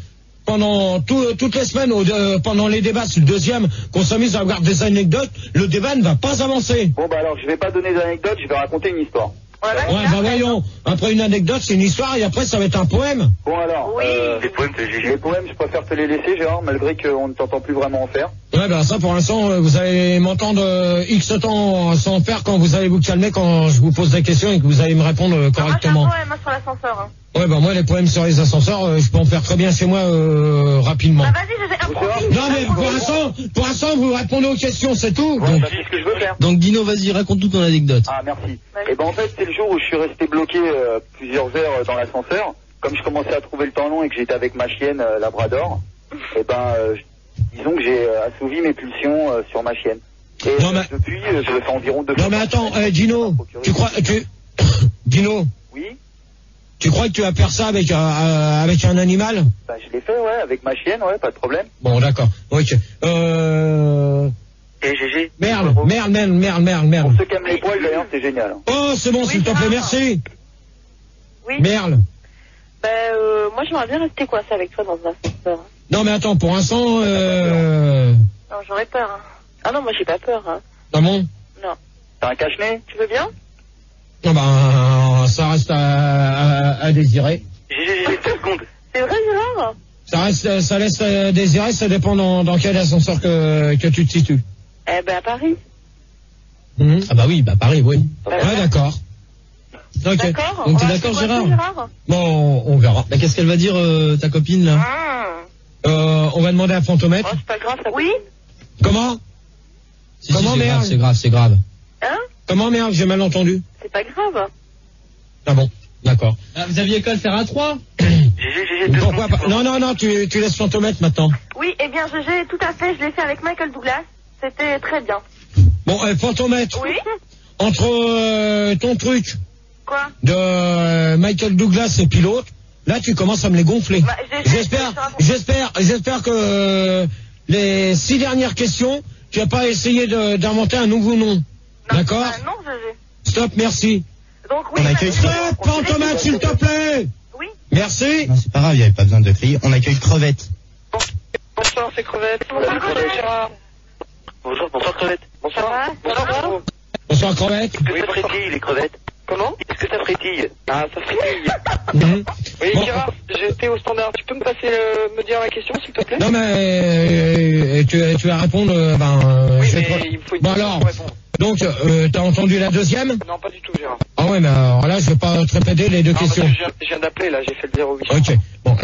pendant toutes les semaines, pendant les débats sur le deuxième, qu'on s'amuse à avoir des anecdotes, le débat ne va pas avancer. Bon, bah alors, je vais pas donner d'anecdotes, je vais raconter une histoire. Ouais, bah voyons. Après une anecdote, c'est une histoire, et après, ça va être un poème. Bon, alors, les poèmes, c'est GG. Les poèmes, je préfère te les laisser, Gérard, malgré qu'on ne t'entend plus vraiment en faire. Ouais, bah ça, pour l'instant, vous allez m'entendre X temps sans faire quand vous allez vous calmer, quand je vous pose des questions et que vous allez me répondre correctement. Moi, j'ai un poème sur l'ascenseur, hein. Ouais, bah moi, les poèmes sur les ascenseurs, je peux en faire très bien chez moi rapidement. Bah vas-y, j'ai un profil. Non, mais pour l'instant, vous répondez aux questions, c'est tout. Ouais, donc, c'est ce que je veux faire. Donc Dino, vas-y, raconte toute ton anecdote. Ah, merci. Et ben en fait, c'est le jour où je suis resté bloqué plusieurs heures dans l'ascenseur. Comme je commençais à trouver le temps long et que j'étais avec ma chienne Labrador, et ben disons que j'ai assouvi mes pulsions sur ma chienne. Et non, mais... depuis, je le fais environ 2 fois. Non, mais attends, Dino, Dino. Oui. Tu crois que tu vas faire ça avec un animal? Bah, je l'ai fait, ouais, avec ma chienne, ouais, pas de problème. Bon, d'accord. Ok. Et GG. Merde. Pour ceux qui aiment les poils, d'ailleurs, c'est génial. Oh, c'est bon, s'il te plaît, merci. Oui. Merde. Moi, j'aimerais bien rester coincé avec toi dans un ascenseur. Non, mais attends, pour l'instant, Non, j'aurais peur, hein. Ah non, moi, j'ai pas peur, hein. Ah bon? Non. T'as un cache-nez? Tu veux bien? Non, ben, ça reste à désirer. GG, 2 secondes. C'est vrai, Gérard? Ça laisse à désirer, ça dépend dans quel ascenseur que tu te situes. Eh ben, à Paris. Ah bah oui, bah Paris, oui. Ouais, d'accord. Ok. D'accord. Donc On t'es va d'accord, rester coincé, Gérard? Bon, on verra. Bah, qu'est-ce qu'elle va dire, ta copine, là? On va demander à Fantomètre. Oh, c'est pas grave, ça. Oui? Comment? Si, Comment, merde? C'est grave. Hein? Comment, merde? J'ai mal entendu. C'est pas grave. Ah bon, d'accord. Ah, vous aviez qu'à le faire à 3? GG, 2 Pourquoi secondes. pas? Non, tu laisses Fantomètre maintenant. Oui, eh bien, tout à fait, je l'ai fait avec Michael Douglas. C'était très bien. Bon, Fantomètre. Oui? entre ton truc Quoi de Michael Douglas et puis l'autre, là tu commences à me les gonfler. Bah, J'espère que les 6 dernières questions, tu n'as pas essayé d'inventer un nouveau nom. D'accord? Non, GG. Stop, merci. Donc oui. Stop, Fantomate, s'il te plaît. Oui. Merci. Non, c'est pas grave, il n'y avait pas besoin de crier. On accueille Crevette. Bonsoir, c'est Crevette. Bonjour, bonsoir Crevette. Bonsoir. Bonsoir. Bonsoir, Crevette. Est-ce que ça frétille, les crevettes? Comment? Est-ce que ça frétille? Ah, ça frétille. Oui, Gérard, j'étais au standard. Tu peux me passer, me dire la question, s'il te plaît? Non, mais tu vas répondre. Oui, je vais mais il me faut une bon question alors, pour répondre. donc, t'as entendu la deuxième? Non, pas du tout, Gérard. Ah ouais, mais alors là, je vais pas te répéter les deux questions. Parce que je viens d'appeler, là, j'ai fait le 08. Ok. Bon,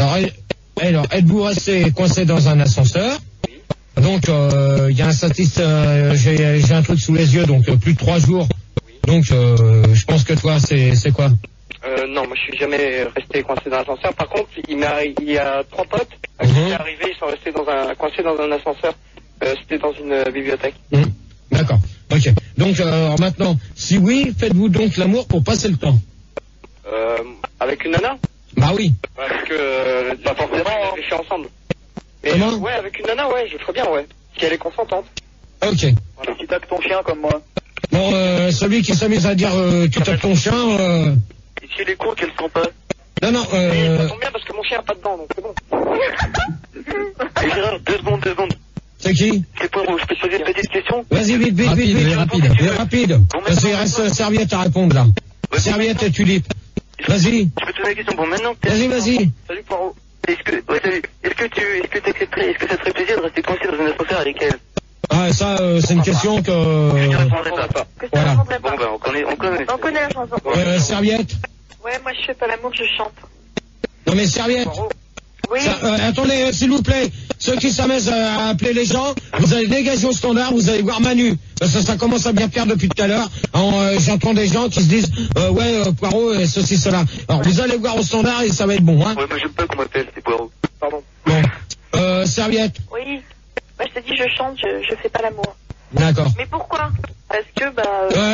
alors êtes-vous resté coincé dans un ascenseur? Oui. Donc, il y a un statiste, j'ai un truc sous les yeux, donc plus de 3 jours. Oui. Donc, je pense que toi, c'est quoi? Non, moi, je suis jamais resté coincé dans l'ascenseur. Par contre, il y a 3 potes qui sont arrivés, ils sont restés coincés dans un ascenseur. C'était dans une bibliothèque. D'accord. Ok. Donc, maintenant, si oui, faites-vous donc l'amour pour passer le temps? Avec une nana? Bah oui. Parce que, pas forcément, on les fait ensemble. Mais, comment? Ouais, avec une nana, ouais, je ferais bien, ouais. Si elle est consentante. Ok. Voilà. Tu tapes ton chien comme moi. Bon, celui qui s'amuse à dire tu tapes ton chien. Et si les cours qu'elles sont pas? Non. Ça tombe bien parce que mon chien a pas de dents, donc c'est bon. Et Gérard, 2 secondes. C'est qui? C'est pour vous, je peux te poser une petite question? Vas-y, vite. Rapide. Parce qu'il reste Serviette à répondre là. Ouais, Serviette et Tulipe. Vas-y. Je peux te poser la question. Bon, maintenant. Vas-y. Salut, Poirot. Salut. Est-ce que t'accepterais, est-ce que ça te ferait plaisir de rester coincé dans un ascenseur avec elle? Ah, ça, c'est une question que... Je ne répondrai pas. Voilà. Bon, ben, on connaît la chanson. Serviette. Ouais, moi je fais pas l'amour, je chante. Non mais Serviette. Oui. Attendez, s'il vous plaît, ceux qui s'amusent à appeler les gens, vous allez dégager au standard, vous allez voir Manu. Parce que ça commence à bien faire depuis tout à l'heure. J'entends des gens qui se disent, Poirot, et ceci, cela. Alors, vous allez voir au standard et ça va être bon, hein. Ouais, moi j'aime pas qu'on m'appelle, c'est Poirot. Pardon. Bon. Serviette. Oui. Moi je te dis, je chante, je fais pas l'amour. D'accord. Mais pourquoi? Parce que,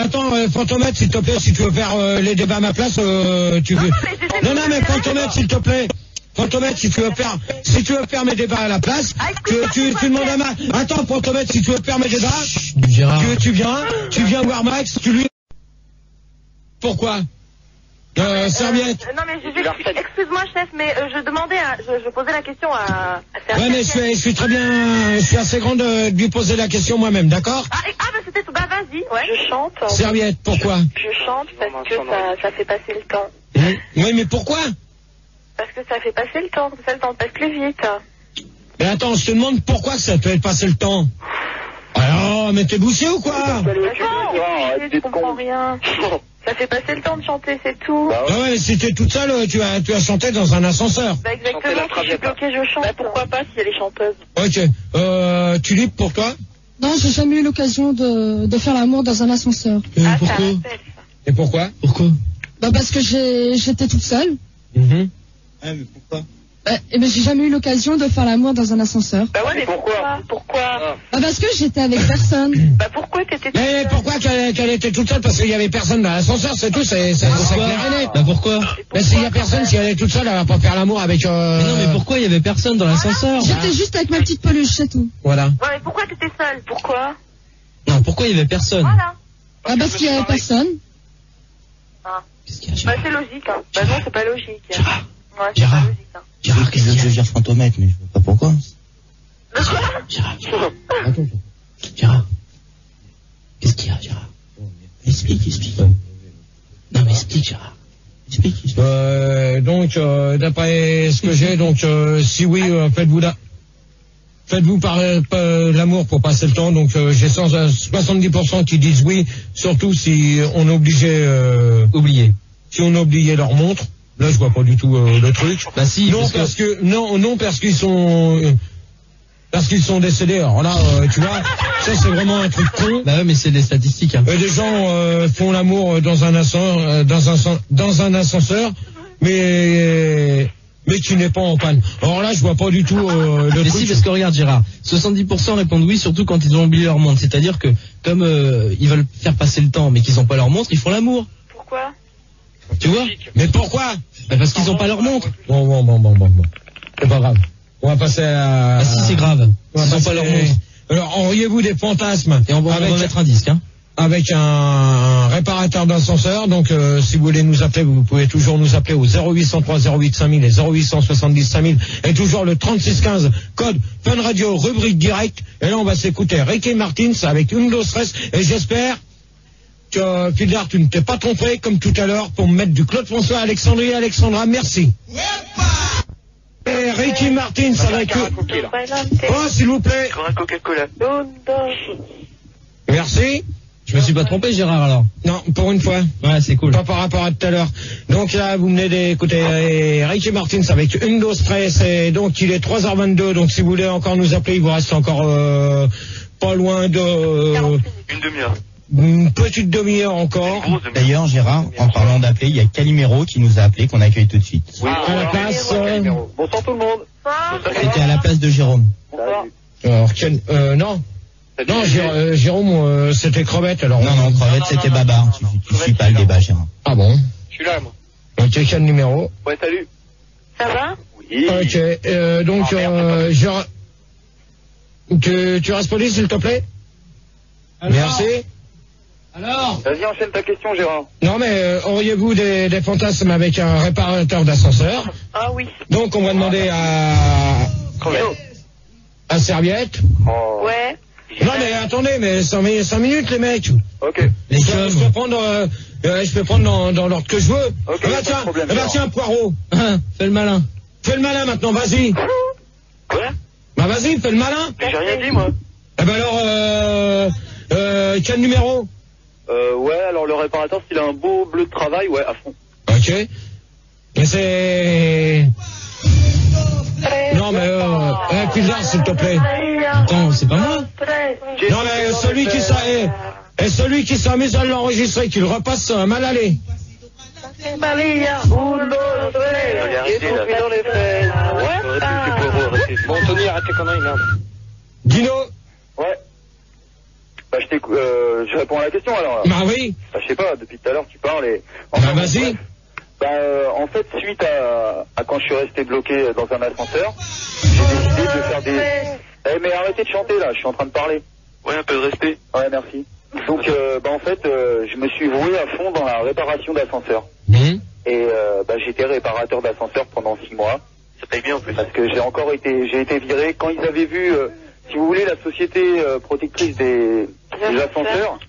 attends, Fantomètre, s'il te plaît, si tu veux faire les débats à ma place, tu veux... Non, mais Fantomètre, s'il te plaît. Fantomètre, si tu veux faire mes débats à la place, tu demandes à Max. Attends, Fantomètre, si tu veux faire mes débats, tu viens voir Max, tu lui... Pourquoi? Serviette. Non mais excuse-moi chef, mais je demandais, je posais la question à Serviette. Ouais mais je suis très bien, je suis assez grande de lui poser la question moi-même, d'accord? Bah c'était tout, bah vas-y, ouais. Je chante. Serviette, pourquoi? Je chante parce que ça fait passer le temps. Oui mais pourquoi? Parce que ça fait passer le temps, ça le temps passe plus vite. Mais attends, je te demande pourquoi ça te fait passer le temps? Alors, mais t'es bouché ou quoi? Non, je comprends rien. Ça fait passer le temps de chanter, c'est tout. Ah ouais, si t'es toute seule, tu as chanté dans un ascenseur. Bah exactement, si je suis bloquée, je chante. Bah pourquoi pas si elle est chanteuse. Ok, Tulipe, pour toi? Non, j'ai jamais eu l'occasion de faire l'amour dans un ascenseur. Pourquoi? Et pourquoi? Bah parce que j'étais toute seule. Ah, mais pourquoi? Mais j'ai jamais eu l'occasion de faire l'amour dans un ascenseur. Bah ouais, mais pourquoi? Bah parce que j'étais avec personne. Bah pourquoi t'étais toute seule? Mais pourquoi qu'elle était toute seule? Parce qu'il y avait personne dans l'ascenseur, c'est tout, c'est clair et net. Bah pourquoi? Mais s'il y a personne, si elle est toute seule, elle va pas faire l'amour avec... Mais non, mais pourquoi il y avait personne dans l'ascenseur? J'étais juste avec ma petite peluche, c'est tout. Voilà. Ouais, mais pourquoi t'étais seule? Pourquoi? Non, pourquoi il y avait personne? Voilà. Bah parce qu'il y avait personne. Qu'est-ce qu'il y a? Bah c'est logique, hein. Bah non, c'est pas logique. Gérard. Ouais, c'est pas logique, hein. Gérard, qu'est-ce que je veux dire Fantomètre, mais je vois pas pourquoi. Gérard. Gérard. Qu'est-ce qu'il y a, Gérard? Explique. Non, mais explique, Gérard. Explique. Donc, d'après ce que j'ai, donc, si oui, faites-vous par l'amour pour passer le temps. Donc, j'ai 70% qui disent oui, surtout si on est oublié. Si on a oublié leur montre. Là, je vois pas du tout le truc. Bah si, non, parce qu'ils sont décédés. Alors là, tu vois, ça c'est vraiment un truc con. Bah ouais, mais c'est des statistiques. Hein. Des gens font l'amour dans un ascenseur, mais mais qui n'est pas en panne. Alors là, je vois pas du tout le mais truc. si, parce que regarde Gérard, 70% répondent oui, surtout quand ils ont oublié leur montre. C'est-à-dire que comme ils veulent faire passer le temps, mais qu'ils ont pas leur montre, ils font l'amour. Pourquoi? Tu vois? Mais pourquoi? Parce qu'ils ont pas leur montre. Bon. C'est pas grave. On va passer à... Ah si, c'est grave. Ils ont pas leur montre. Alors, auriez-vous des fantasmes? Et on va mettre un disque, hein. Avec un réparateur d'ascenseur. Donc, si vous voulez nous appeler, vous pouvez toujours nous appeler au 0803 08 5000 et 0870 5000 et toujours le 3615 code Fun Radio rubrique direct. Et là, on va s'écouter Ricky Martin avec Undo Stress et j'espère que Philhar, tu ne t'es pas trompé comme tout à l'heure pour me mettre du Claude François Alexandrie. Alexandra, merci. Et Ricky Martin avec oh, s'il vous plaît. Coca-Cola. Merci. Je me suis pas trompé, Gérard, alors. Non, pour une fois. Ouais, c'est cool. Pas par rapport à tout à l'heure. Donc là, vous venez d'écouter Ricky Martin avec une dose stress. Et donc, il est 3h22. Donc, si vous voulez encore nous appeler, il vous reste encore pas loin de... Une demi-heure. Une petite demi-heure encore. D'ailleurs, Gérard, en parlant d'appeler, il y a Calimero qui nous a appelé, qu'on accueille tout de suite. Oui, à la place... Bonsoir tout le monde. C'était à la place de Jérôme. Alors, non. Non, Jérôme, c'était Crevette, alors. Non, Crevette, c'était Babar. Tu suis pas le débat, Gérard. Ah bon? Je suis là, moi. Ok, quel numéro? Ouais, salut. Ça va? Oui. Ok, donc, tu restes poli, s'il te plaît? Alors, merci. Alors? Vas-y, enchaîne ta question, Gérard. Non, mais auriez-vous des fantasmes avec un réparateur d'ascenseur? Ah oui. Donc, on va demander à Serviette. Oh. Ouais. Non, mais attendez, mais 5 minutes, les mecs. Ok. Je peux prendre dans l'ordre que je veux. Ok, Eh ben, pas de problème, tiens, Poirot. Fais le malin. Fais le malin maintenant, vas-y. Quoi? Bah, vas-y, fais le malin. Mais j'ai rien dit, moi. Eh ben alors, quel numéro? Ouais, alors le réparateur, s'il a un beau bleu de travail, ouais, à fond. Ok. Mais c'est... Non, mais Philhar, s'il te plaît. Attends, c'est pas moi. Non, mais celui qui s'amuse à l'enregistrer, qu'il repasse mal aller. Bon, Tony, arrête tes conneries, merde. Dino? Ouais. Bah, je réponds à la question, alors. Bah oui. Bah, je sais pas, depuis tout à l'heure, tu parles et... Bah, vas-y. Bah, en fait, suite à quand je suis resté bloqué dans un ascenseur, j'ai décidé de faire des... Eh, mais arrêtez de chanter, là, je suis en train de parler. Ouais, un peu de respect. Ouais, merci. Donc, bah, en fait, je me suis voué à fond dans la réparation d'ascenseurs. Et, bah, j'étais réparateur d'ascenseurs pendant 6 mois. Ça paye bien, en plus. Parce que j'ai été viré quand ils avaient vu, si vous voulez, la société protectrice des ascenseurs.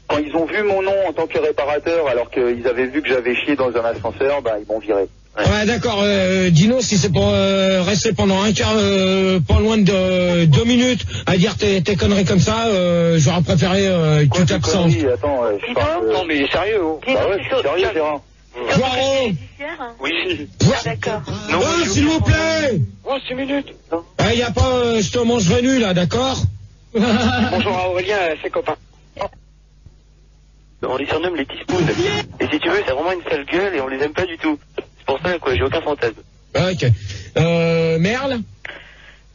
Quand ils ont vu mon nom en tant que réparateur, alors qu'ils avaient vu que j'avais chié dans un ascenseur, bah, ils m'ont viré. Ouais, d'accord. Dino, si c'est pour rester pendant un quart, pas loin de 2 minutes, à dire tes conneries comme ça, j'aurais préféré que tu t'absentes. Attends, je parle... Non, mais sérieux, oh. Bah ouais, c'est sérieux, Gérard. Poirot. Oui. D'accord. Non, Oh, s'il vous plaît. Oh, 6 minutes. Y a pas, je te mangerai nu, là, d'accord? Bonjour à Aurélien, ses copains. On les surnomme les teaspoons. Et si tu veux, c'est vraiment une sale gueule et on les aime pas du tout. C'est pour ça, quoi, j'ai aucun fantasme. Ok. Merle?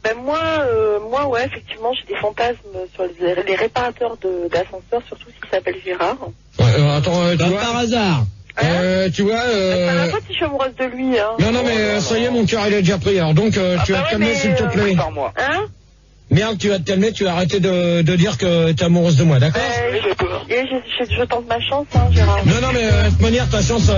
Ben moi, ouais, effectivement, j'ai des fantasmes sur les réparateurs d'ascenseurs, surtout s'ils s'appellent Gérard. Attends, tu vois? Par hasard. Tu vois, Ça va pas si je suis amoureuse de lui, hein. Non, mais ça y est, mon cœur, il est déjà pris, alors. Donc, tu vas te calmer, s'il te plaît. Hein? Merde, tu vas te calmer, tu vas arrêter de dire que t'es amoureuse de moi, d'accord? Je tente ma chance, hein, Gérard. Non, mais de toute manière, ta chance,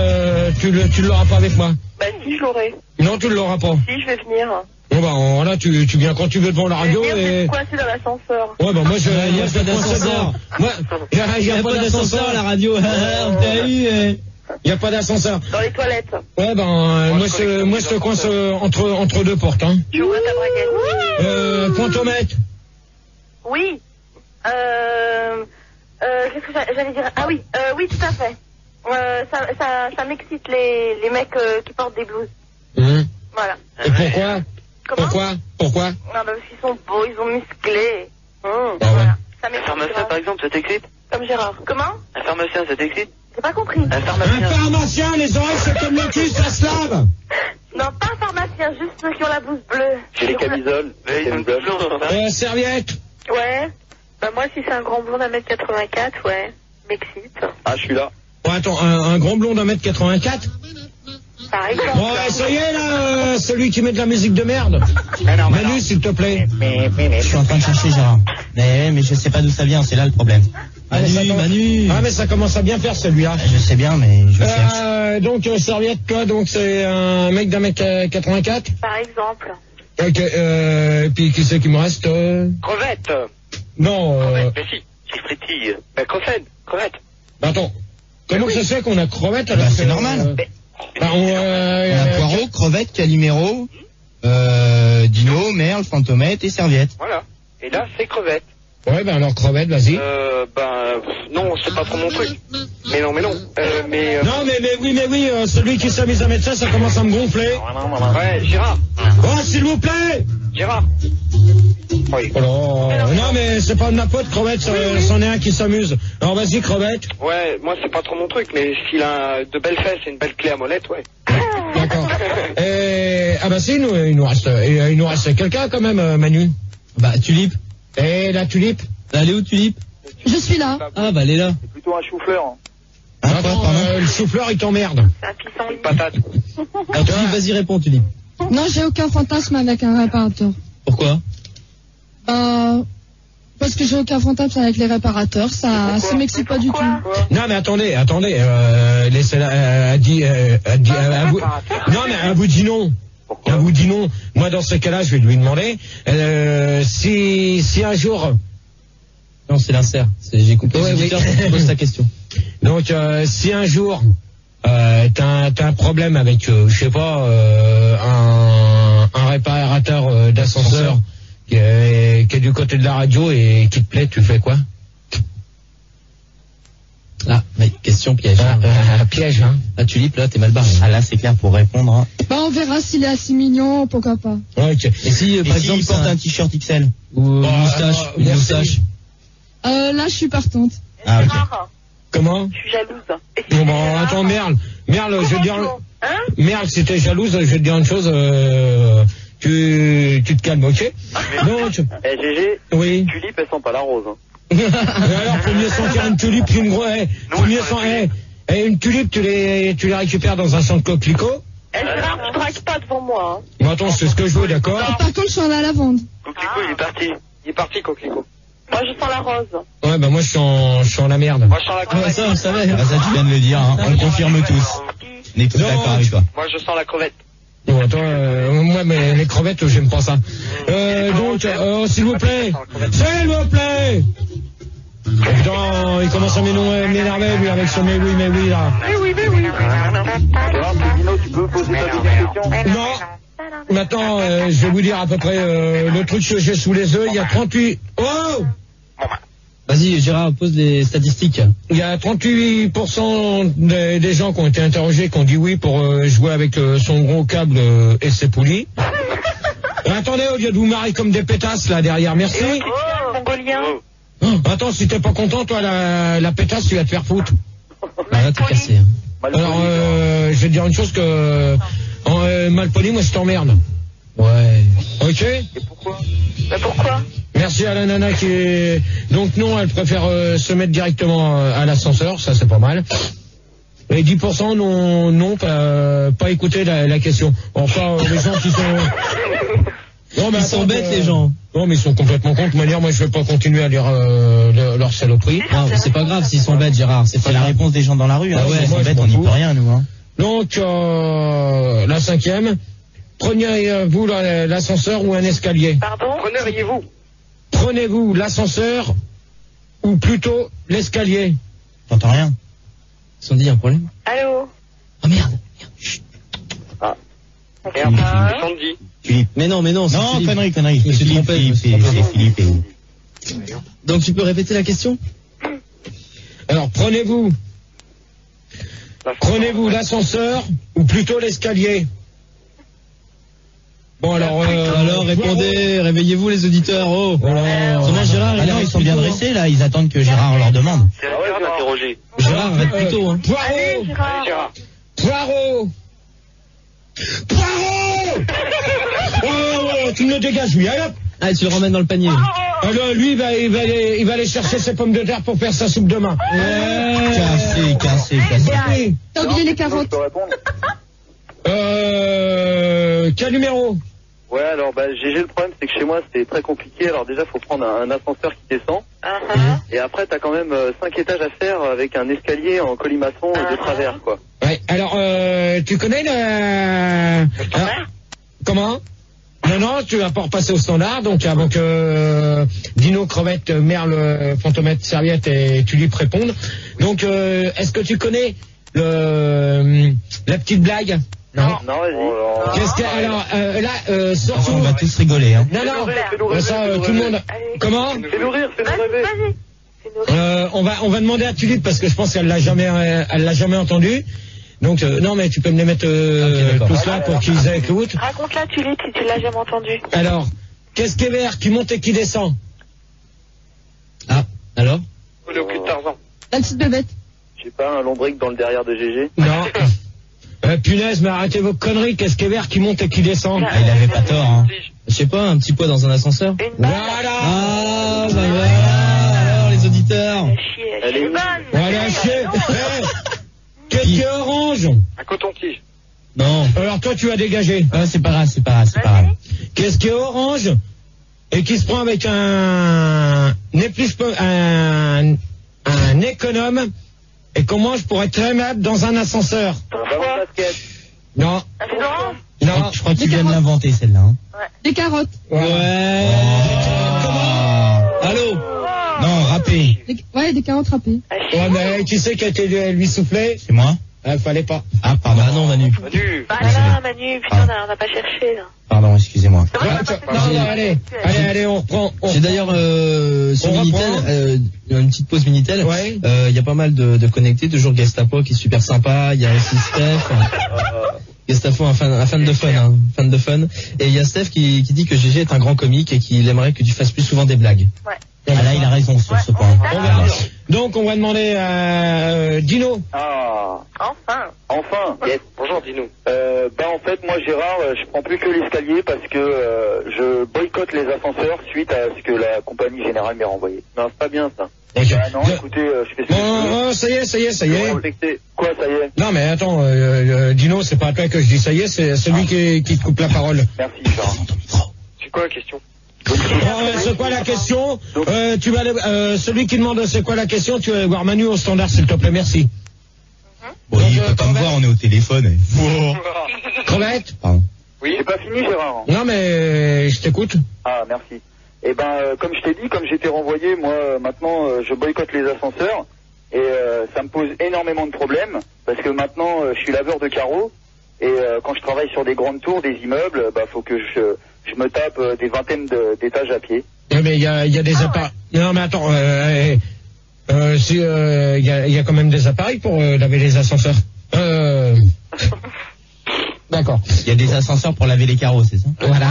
tu l'auras pas avec moi. Bah si, je l'aurai. Non, tu ne l'auras pas. Si, je vais venir. Bon, bah, voilà, tu viens quand tu veux devant la radio et... Je vais et... coincé dans l'ascenseur. Ouais, bah, moi, Il n'y a pas d'ascenseur. Il n'y a pas d'ascenseur à la radio. On t'a eu, Il n'y a pas d'ascenseur. Dans les toilettes. Ouais, ben, moi, je te coince entre 2 portes, hein. Tu ouvres ta braguette. Pointomètre. Oui. Qu'est-ce que j'allais dire? Ah oui, oui, tout à fait. Ça m'excite les mecs qui portent des blouses. Voilà. Et pourquoi? Pourquoi? Non, parce qu'ils sont beaux, ils sont musclés. Voilà. Ça m'excite. Un pharmacien, par exemple, ça t'excite? Comme Gérard. Comment? Un pharmacien, ça t'excite? J'ai pas compris. Un pharmacien, les oreilles, c'est comme le cul, ça se lave. Non, pas pharmacien, juste ceux qui ont la blouse bleue. J'ai les camisoles. Serviette. Ouais. Bah moi, si c'est un grand blond d'1m84, ouais. M'excite. Ah, je suis là. Bon, attends, un grand blond d'1m84. Par exemple. Bon, ça y est, là, celui qui met de la musique de merde. Manu, s'il te plaît. Je suis en train de chercher Gérard. Mais je sais pas d'où ça vient, c'est là le problème. Manu. Ah, mais ça commence à bien faire, celui-là. Je sais bien, mais je cherche. Donc, Serviette, toi, donc, c'est un mec d'1m84. Par exemple. Ok, et puis, qui c'est qui me reste Crevette. Non, Crevette, mais si. Qui frétille. Crevette. Attends. Comment ça se fait qu'on a crevette alors C'est normal. On a Poireau, crevette, Calimero, Dino, Merle, Fantomette et Serviette. Voilà. Et là, c'est crevette. Ouais, ben alors crevette, vas-y. Non, c'est pas trop mon truc. Mais non. Non, mais oui, celui qui s'amuse à mettre ça commence à me gonfler. Ouais, Gérard. Oh, s'il vous plaît. Gérard. Oui. Oh non, mais c'est pas de ma pote, crevette, c'en est un qui s'amuse. Alors vas-y, crevette. Ouais, moi c'est pas trop mon truc, mais s'il a de belles fesses et une belle clé à molette, ouais. D'accord. Ah bah si, il nous reste quelqu'un quand même, Manu. Bah, Tulipe. Et la Tulipe. Elle est où, Tulipe? Je suis là. Ah, bah, elle est là. C'est plutôt un chou-fleur. Attends, le chou-fleur, il t'emmerde. C'est un pissenlit. Patate. Alors, Tulipe, vas-y, réponds, Tulipe. Non, j'ai aucun fantasme avec un réparateur. Pourquoi? Parce que j'ai aucun fantasme avec les réparateurs, ça m'excite pas du tout. Non mais attendez, laissez-la, non mais un bout dit non. Un bout dit non. Moi dans ce cas-là, je vais lui demander si un jour. Non, c'est l'insert. J'ai coupé. Oui. Pose ta question. Donc si un jour t'as un problème avec, je sais pas, un réparateur d'ascenseur. Qui est du côté de la radio et qui te plaît, tu fais quoi? Ah, mais question piège. Piège, hein. Ah, Tulipe, là, t'es mal barré. Ah là, c'est clair pour répondre. Hein. Bah, on verra s'il est à 6 millions, pourquoi pas. Ok. Et si, par exemple, il porte un t-shirt XL? Ou une moustache, une moustache. Là, je suis partante. Ah, ok. Comment? Je suis jalouse. Bon, bah, attends, Merle, je vais te dire, Merle, si t'es jalouse, je vais te dire une chose, tu te calmes, ok? Donc, GG, oui. Tulipe, elles sent pas la rose. Hein. Alors, faut mieux sentir une tulipe qu'une grosse, une tulipe, tu les récupères dans un champ de coquelicots. Gérard, tu dragues pas devant moi. Hein. Bon, attends, c'est ce que je veux, d'accord? Par contre, je suis en la lavande. Coquelicot, il est parti. Il est parti, Coquelicot. Moi, je sens la rose. Ouais, bah, moi, je suis en la merde. Moi, je sens la crevette. Ça, on le savait. Ah, ça, tu viens de le dire, hein. On le confirme tous. On est tous d'accord avec toi. Moi, je sens la crevette. Bon, attends, moi, mais les crevettes, j'aime pas ça. Donc, s'il vous plaît. Putain, il commence à m'énerver, lui, avec son mais oui, là. Oui. Dino, tu peux poser ta deuxième question? Non. Maintenant, je vais vous dire à peu près le truc que j'ai sous les yeux. Il y a 38... Oh! Vas-y, Gérard, pose les statistiques. Il y a 38% des gens qui ont été interrogés qui ont dit oui pour jouer avec son gros câble et ses poulies. Attendez, au lieu de vous marrer comme des pétasses là derrière, merci. Mongolien. Attends, si t'es pas content, toi, la pétasse, tu vas te faire foutre. Bah là, t'es cassé. Hein. Alors, je vais te dire une chose que... Malpoli, moi, je t'emmerde. Ouais. Ok? Et pourquoi? Bah pourquoi? Merci à la nana qui est... Donc non, elle préfère se mettre directement à l'ascenseur, ça c'est pas mal. Et 10% non, pas écouter la question. Enfin, les gens qui sont... Non, mais ils sont bêtes, les gens. Non, mais ils sont complètement cons. De toute manière, moi, je vais pas continuer à lire leur saloperie. Non, c'est pas grave s'ils sont bêtes, Gérard. C'est pas la grave. réponse des gens dans la rue. Hein. Ah ouais, ils sont moi, bêtes, on n'y peut rien, nous. Hein. Donc, la 5e. Prenez-vous l'ascenseur ou un escalier? Pardon? Preneriez-vous? Prenez-vous l'ascenseur ou plutôt l'escalier? T'entends rien? Ils ont dit un problème. Allô? Oh merde. Chut. Ah. Merde, c'est Sandy. Philippe. Mais non. Non, connerie. Je me suis trompé. C'est Philippe. Donc tu peux répéter la question? Alors, prenez-vous l'ascenseur ou plutôt l'escalier? Bon, alors répondez, réveillez-vous les auditeurs, oh. Comment Gérard, ils sont bien dressés, là, ils attendent que Gérard leur demande. C'est Gérard d'interroger. Gérard, arrête plutôt, hein. Poireau! Bravo. Oh, tu me le dégages, lui. Allez, hop. Ah, tu le ramènes dans le panier. Alors, lui, il va aller chercher ses pommes de terre pour faire sa soupe demain. Cassé. T'as oublié les carottes. Je peux répondre? Quel numéro? Ouais, alors GG, le problème c'est que chez moi c'était très compliqué. Alors déjà faut prendre un ascenseur qui descend. Et après t'as quand même 5 étages à faire avec un escalier en colimaçon de travers quoi. Ouais, alors tu connais le... Comment? Non, tu vas pas repasser au standard, donc avant que Dino, Crevette, Merle, Fantomètre, Serviette et Tulipe répondent. Donc est-ce que tu connais la petite blague? Non, vas-y. Qu'est-ce que alors là surtout On va tous rigoler hein. Non, ça tout le monde. Comment? Fais-nous rire, fais-nous rêver. On va demander à Tulipe parce que je pense qu'elle l'a jamais entendu. Donc non mais tu peux me les mettre tous là pour qu'ils écoutent. Raconte-la Tulipe si tu l'as jamais entendu. Alors, qu'est-ce qui est vert, qui monte et qui descend? Ah, alors? Le cul de Tarzan. La petite bébête. Je sais pas, un lombric dans le derrière de GG. Non. Punaise, mais arrêtez vos conneries. Qu'est-ce qui est vert, qui monte et qui descend? Ah, il avait pas tort hein. Je sais pas, un petit poids dans un ascenseur. Voilà. Ah, bah voilà, alors les auditeurs. Elle est Voilà, chier. Qu'est-ce qui est orange? Un coton-tige. Non. Alors toi, tu as dégagé. Ah, c'est pas grave. Qu'est-ce qui est orange et qui se prend avec un économe et qu'on mange pour être très aimable dans un ascenseur? Non. Non. Je crois que tu viens de l'inventer celle-là hein. Des carottes. Ouais. Allô? Non, râpé. Ouais, des carottes râpées. Ouais, mais tu sais qui a été lui souffler? C'est moi? Fallait pas. Ah, pardon. Ah non, Manu. Bah là, Manu, putain, on n'a pas cherché, là. Pardon, excusez-moi. Allez, on reprend. J'ai d'ailleurs sur Minitel une petite pause Minitel. Ouais. Il y a pas mal de connectés, toujours Gestapo qui est super sympa. Il y a aussi Steph. Gestapo, un fan de fun. Et il y a Steph qui dit que GG est un grand comique et qu'il aimerait que tu fasses plus souvent des blagues. Ouais. Ah là, il a raison sur ce point. Donc, on va demander à Dino. Ah. Enfin. Yes. Bonjour, dis-nous. En fait, moi, Gérard, je prends plus que l'escalier parce que je boycotte les ascenseurs suite à ce que la compagnie générale m'a renvoyé. Non, c'est pas bien, ça. Non, écoutez, je fais ce que je veux. Ça y est. Quoi, ça y est? Non, mais attends, Dino, c'est pas à toi que je dis ça y est, c'est celui qui te coupe la parole. Merci, Gérard. C'est quoi la question? C'est quoi la question? Tu vas aller, celui qui demande c'est quoi la question, tu vas aller voir Manu au standard, s'il te plaît, merci. Bon, il peut pas me voir, on est au téléphone. Crevette? Oui, c'est pas fini, Gérard. Non, mais je t'écoute. Ah, merci. Eh comme je t'ai dit, comme j'étais renvoyé, moi, maintenant, je boycotte les ascenseurs. Et ça me pose énormément de problèmes. Parce que maintenant, je suis laveur de carreaux. Et quand je travaille sur des grandes tours, des immeubles, faut que je me tape des vingtaines d'étages à pied. Oui, mais il y a des appareils. Non, mais attends, il y a quand même des appareils pour laver les ascenseurs. D'accord. Il y a des ascenseurs pour laver les carreaux, c'est ça? Voilà.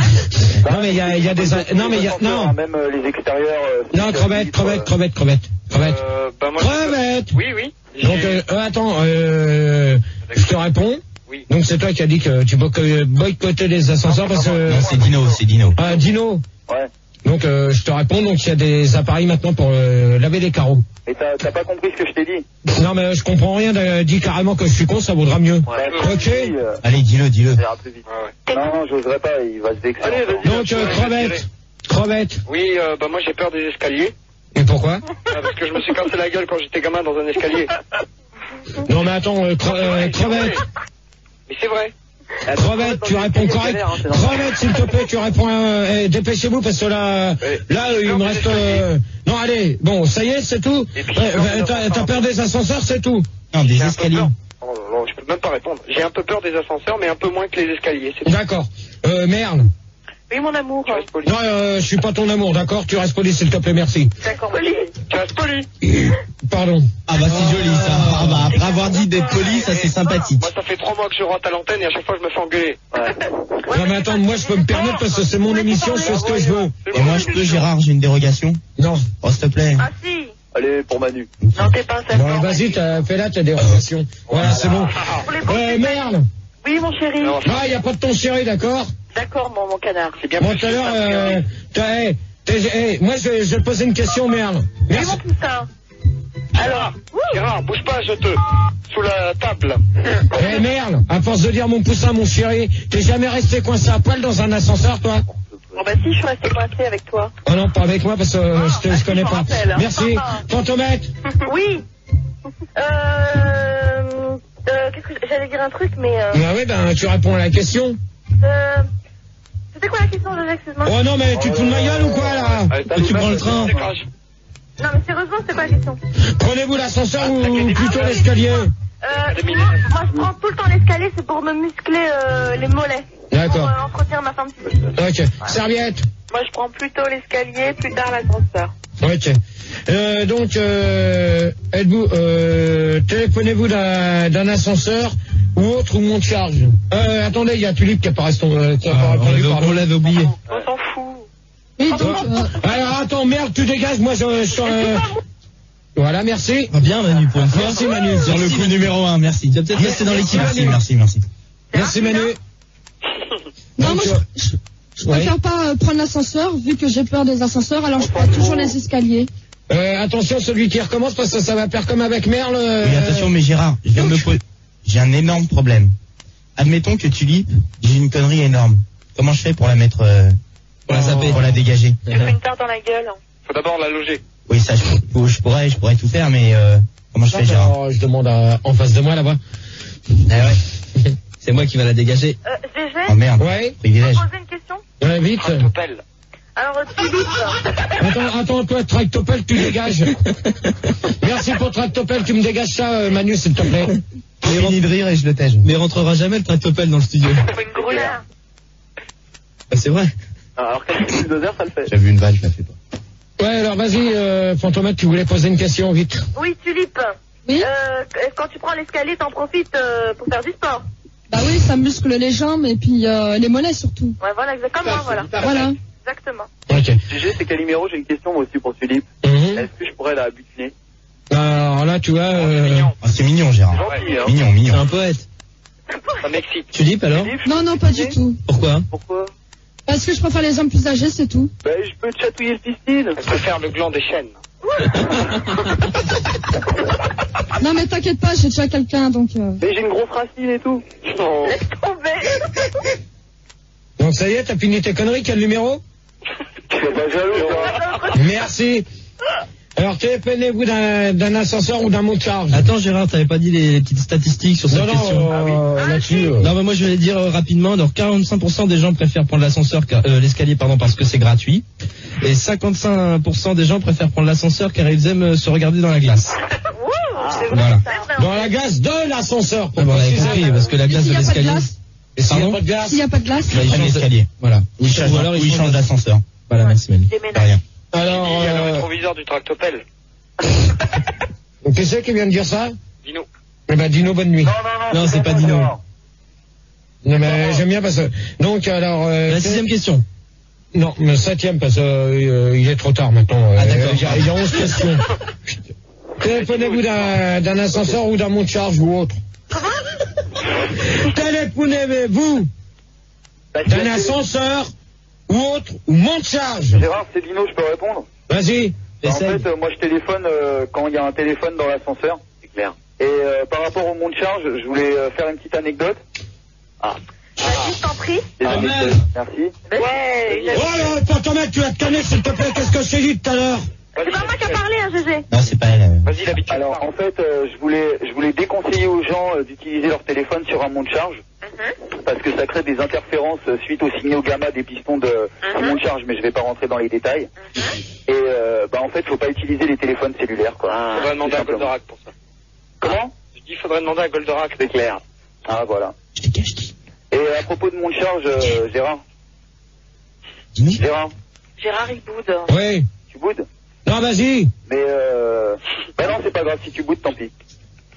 Non, mais il y a des... Non, mais il y a... Non. Même les extérieurs... Non, crevette. Crevette. Oui. Donc, attends, je te réponds. Oui. Donc, c'est toi qui as dit que tu boycottais les ascenseurs parce que... Non, c'est Dino. Ah, Dino. Ouais. Donc, je te réponds, donc il y a des appareils maintenant pour laver les carreaux. Et t'as pas compris ce que je t'ai dit? Non, mais je comprends rien, dis carrément que je suis con, ça vaudra mieux. Ouais, ok. Allez, dis-le. Ça ira plus vite. Non, j'oserais pas, il va se vexer. Allez, vas-y. Donc, Crevette. Oui, moi j'ai peur des escaliers. Et pourquoi? Parce que je me suis cassé la gueule quand j'étais gamin dans un escalier. Non, mais attends, Crevette. Mais c'est vrai. Crevette, tu réponds correct. Crevette, s'il te plaît, tu réponds. Dépêchez-vous parce que là, il me reste. Non, allez. Bon, ça y est, c'est tout. T'as peur des ascenseurs, c'est tout. Non, des escaliers. Oh là là, je peux même pas répondre. J'ai un peu peur des ascenseurs, mais un peu moins que les escaliers. D'accord. Merle. Oui, mon amour. Non, je suis pas ton amour, d'accord? Tu restes poli, s'il te plaît, merci. D'accord, poli. Tu restes poli. Pardon. Ah bah c'est joli ça. Ah bah, après avoir dit d'être poli, ça c'est sympathique. Moi ça fait 3 mois que je rentre à l'antenne et à chaque fois je me fais engueuler. Non mais attends, moi je peux me permettre parce que c'est mon émission, je fais ce que je veux. Et moi je peux, Gérard, j'ai une dérogation? Non. Oh s'il te plaît. Ah si. Allez, pour Manu. Non, t'es pas un Bon, vas-y, fais là ta dérogation. Voilà, c'est bon. Merle. Oui, mon chéri. Ah, il n'y a pas de ton chéri, d'accord? D'accord, mon canard. C'est bien. Bon, tout à l'heure, moi, je vais te poser une question, merde. Oui, Merci. mon poussin. Alors, Gérard, bouge pas, sous la table. Eh merde, à force de dire mon poussin, mon chéri, t'es jamais resté coincé à poil dans un ascenseur, toi? oh bah si, je suis restée coincée avec toi. Oh non, pas avec moi, parce que je connais pas. rappelle. Merci. Fantomètre. Oui. Qu'est-ce que j'allais dire un truc, mais. Ah oui, ben, tu réponds à la question. C'était quoi la question déjà, excuse-moi? Oh non, mais tu te fous de ma gueule ou quoi, là? Tu prends le train. Non, mais sérieusement, c'est quoi la question? Prenez-vous l'ascenseur ou plutôt l'escalier? Moi, je prends tout le temps l'escalier, c'est pour me muscler les mollets. D'accord. Pour entretenir ma forme physique. Ok. Serviette. Moi, je prends plutôt l'escalier, plus tard l'ascenseur. Ok. Donc, êtes-vous, téléphonez-vous d'un ascenseur ou autre ou monte charge? Attendez, il y a Tulipe qui apparaît On l'avait oublié. On s'en fout. Oui, donc, Alors, attends, merde, tu dégages, moi, voilà, merci. Ah, bien, Manu, pour une fois. Merci, Manu. Sur le coup numéro 1, merci. Tu vas peut-être rester dans l'équipe. Merci. Merci, Manu. non, moi, je préfère pas prendre l'ascenseur, vu que j'ai peur des ascenseurs, alors je prends toujours les escaliers. Attention, celui qui recommence, parce que ça va faire comme avec Merle. Oui, attention, mais Gérard, j'ai un énorme problème. Admettons que Tulipe dit une connerie énorme. Comment je fais pour la mettre, Pour la zapper. pour la dégager? Tu fais une tarte dans la gueule. Faut d'abord la loger. Oui, ça, je pourrais tout faire, mais comment je fais, Gérard? Je demande en face de moi, là-bas. Ah ouais. C'est moi qui va la dégager. GG, Oh merde. Ouais. je Privilège. peux poser une question? Ouais, vite. Tractopelle. Alors, Philippe, Attends, toi, Tractopelle, tu dégages. Merci pour Tractopelle, tu me dégages ça, Manu, s'il te plaît. J'ai fini de rire et je le tège. Mais rentrera jamais le tractopelle dans le studio. faut une gruyère. Bah, c'est vrai. Alors, quand tu bulldozer, ça le fait. J'avais une vache, je la fais pas. Ouais, alors vas-y, Fantomètre, tu voulais poser une question, vite. Oui, Tulipe. Oui. Quand tu prends l'escalier, t'en profites pour faire du sport. Bah oui, ça muscle les jambes et puis les mollets surtout. Ouais, voilà, exactement, voilà. Voilà. Exactement. Ok. GG, c'est Calimero, j'ai une question moi aussi pour Tulipe. Mhm. Est-ce que je pourrais la butiner? Alors là, tu vois... Oh, c'est mignon, Gérard. Gentil, hein. Mignon. C'est un poète. Ça m'excite. Tulipe, alors? Non, non, pas du tout. Pourquoi? Pourquoi? Parce que je préfère les hommes plus âgés, c'est tout. Ben, je peux te chatouiller le pistil. Elle peut faire le gland des chênes. Non, mais t'inquiète pas, j'ai déjà quelqu'un, donc... Mais j'ai une grosse racine et tout. Non. Laisse tomber. Donc ça y est, t'as fini tes conneries, quel numéro? Tu es pas jaloux, toi. Merci. Alors, téléphonez-vous d'un ascenseur ou d'un mont de charge? Attends, Gérard, t'avais pas dit les petites statistiques sur cette question? Là-dessus... Non, mais moi, je vais dire rapidement. Alors, 45% des gens préfèrent prendre l'ascenseur, l'escalier, pardon, parce que c'est gratuit. Et 55% des gens préfèrent prendre l'ascenseur car ils aiment se regarder dans la glace. Voilà. Dans la glace de l'ascenseur. Ah, bon, on avait compris, parce que la glace s'il de y a pas de l'escalier. glace, Et s'il n'y a Pardon pas de glace? s'il n'y a pas de glace, Bah, il change l'escalier. Voilà. Ou il change d'ascenseur. Voilà, merci, Manu. Pas rien. Alors, Il y a le rétroviseur du tractopelle. qui c'est qui vient de dire ça? Dino. Eh ben, Dino, bonne nuit. Non, c'est pas Dino. Non, mais j'aime bien parce que... Donc, alors... La 6e question. Non, le 7e, parce que il est trop tard maintenant. Ah, d'accord. Il y a 11 questions. Téléphonez-vous d'un ascenseur ou d'un mont de charge ou autre? Téléphonez-vous d'un ascenseur ou autre ou mont de charge? Gérard, c'est Dino, je peux répondre? Vas-y. En fait, moi je téléphone quand il y a un téléphone dans l'ascenseur. C'est clair. Et par rapport au mont de charge, je voulais faire une petite anecdote. Ah. Vas-y, je t'en prie. Merci. Ouais. Oh là, Fantomètre, tu vas te calmer s'il te plaît, qu'est-ce que je t'ai dit tout à l'heure? C'est pas moi qui a parlé, hein, GG. Non, c'est pas elle. Vas-y, l'habitude. Alors en fait, je voulais déconseiller aux gens d'utiliser leur téléphone sur un mont de charge. Parce que ça crée des interférences suite aux signaux gamma des pistons de mont de charge, mais je vais pas rentrer dans les détails. Et en fait, faut pas utiliser les téléphones cellulaires, quoi. Faudrait demander à Goldorak pour ça. Comment? Je dis, faudrait demander à Goldorak. C'est clair. Ah voilà. Je t'ai caché. Et à propos de mont de charge, Gérard. Gérard, Gérard, il boude. Oui. tu boudes? Non, vas-y. Mais non, c'est pas grave, si tu boudes, tant pis.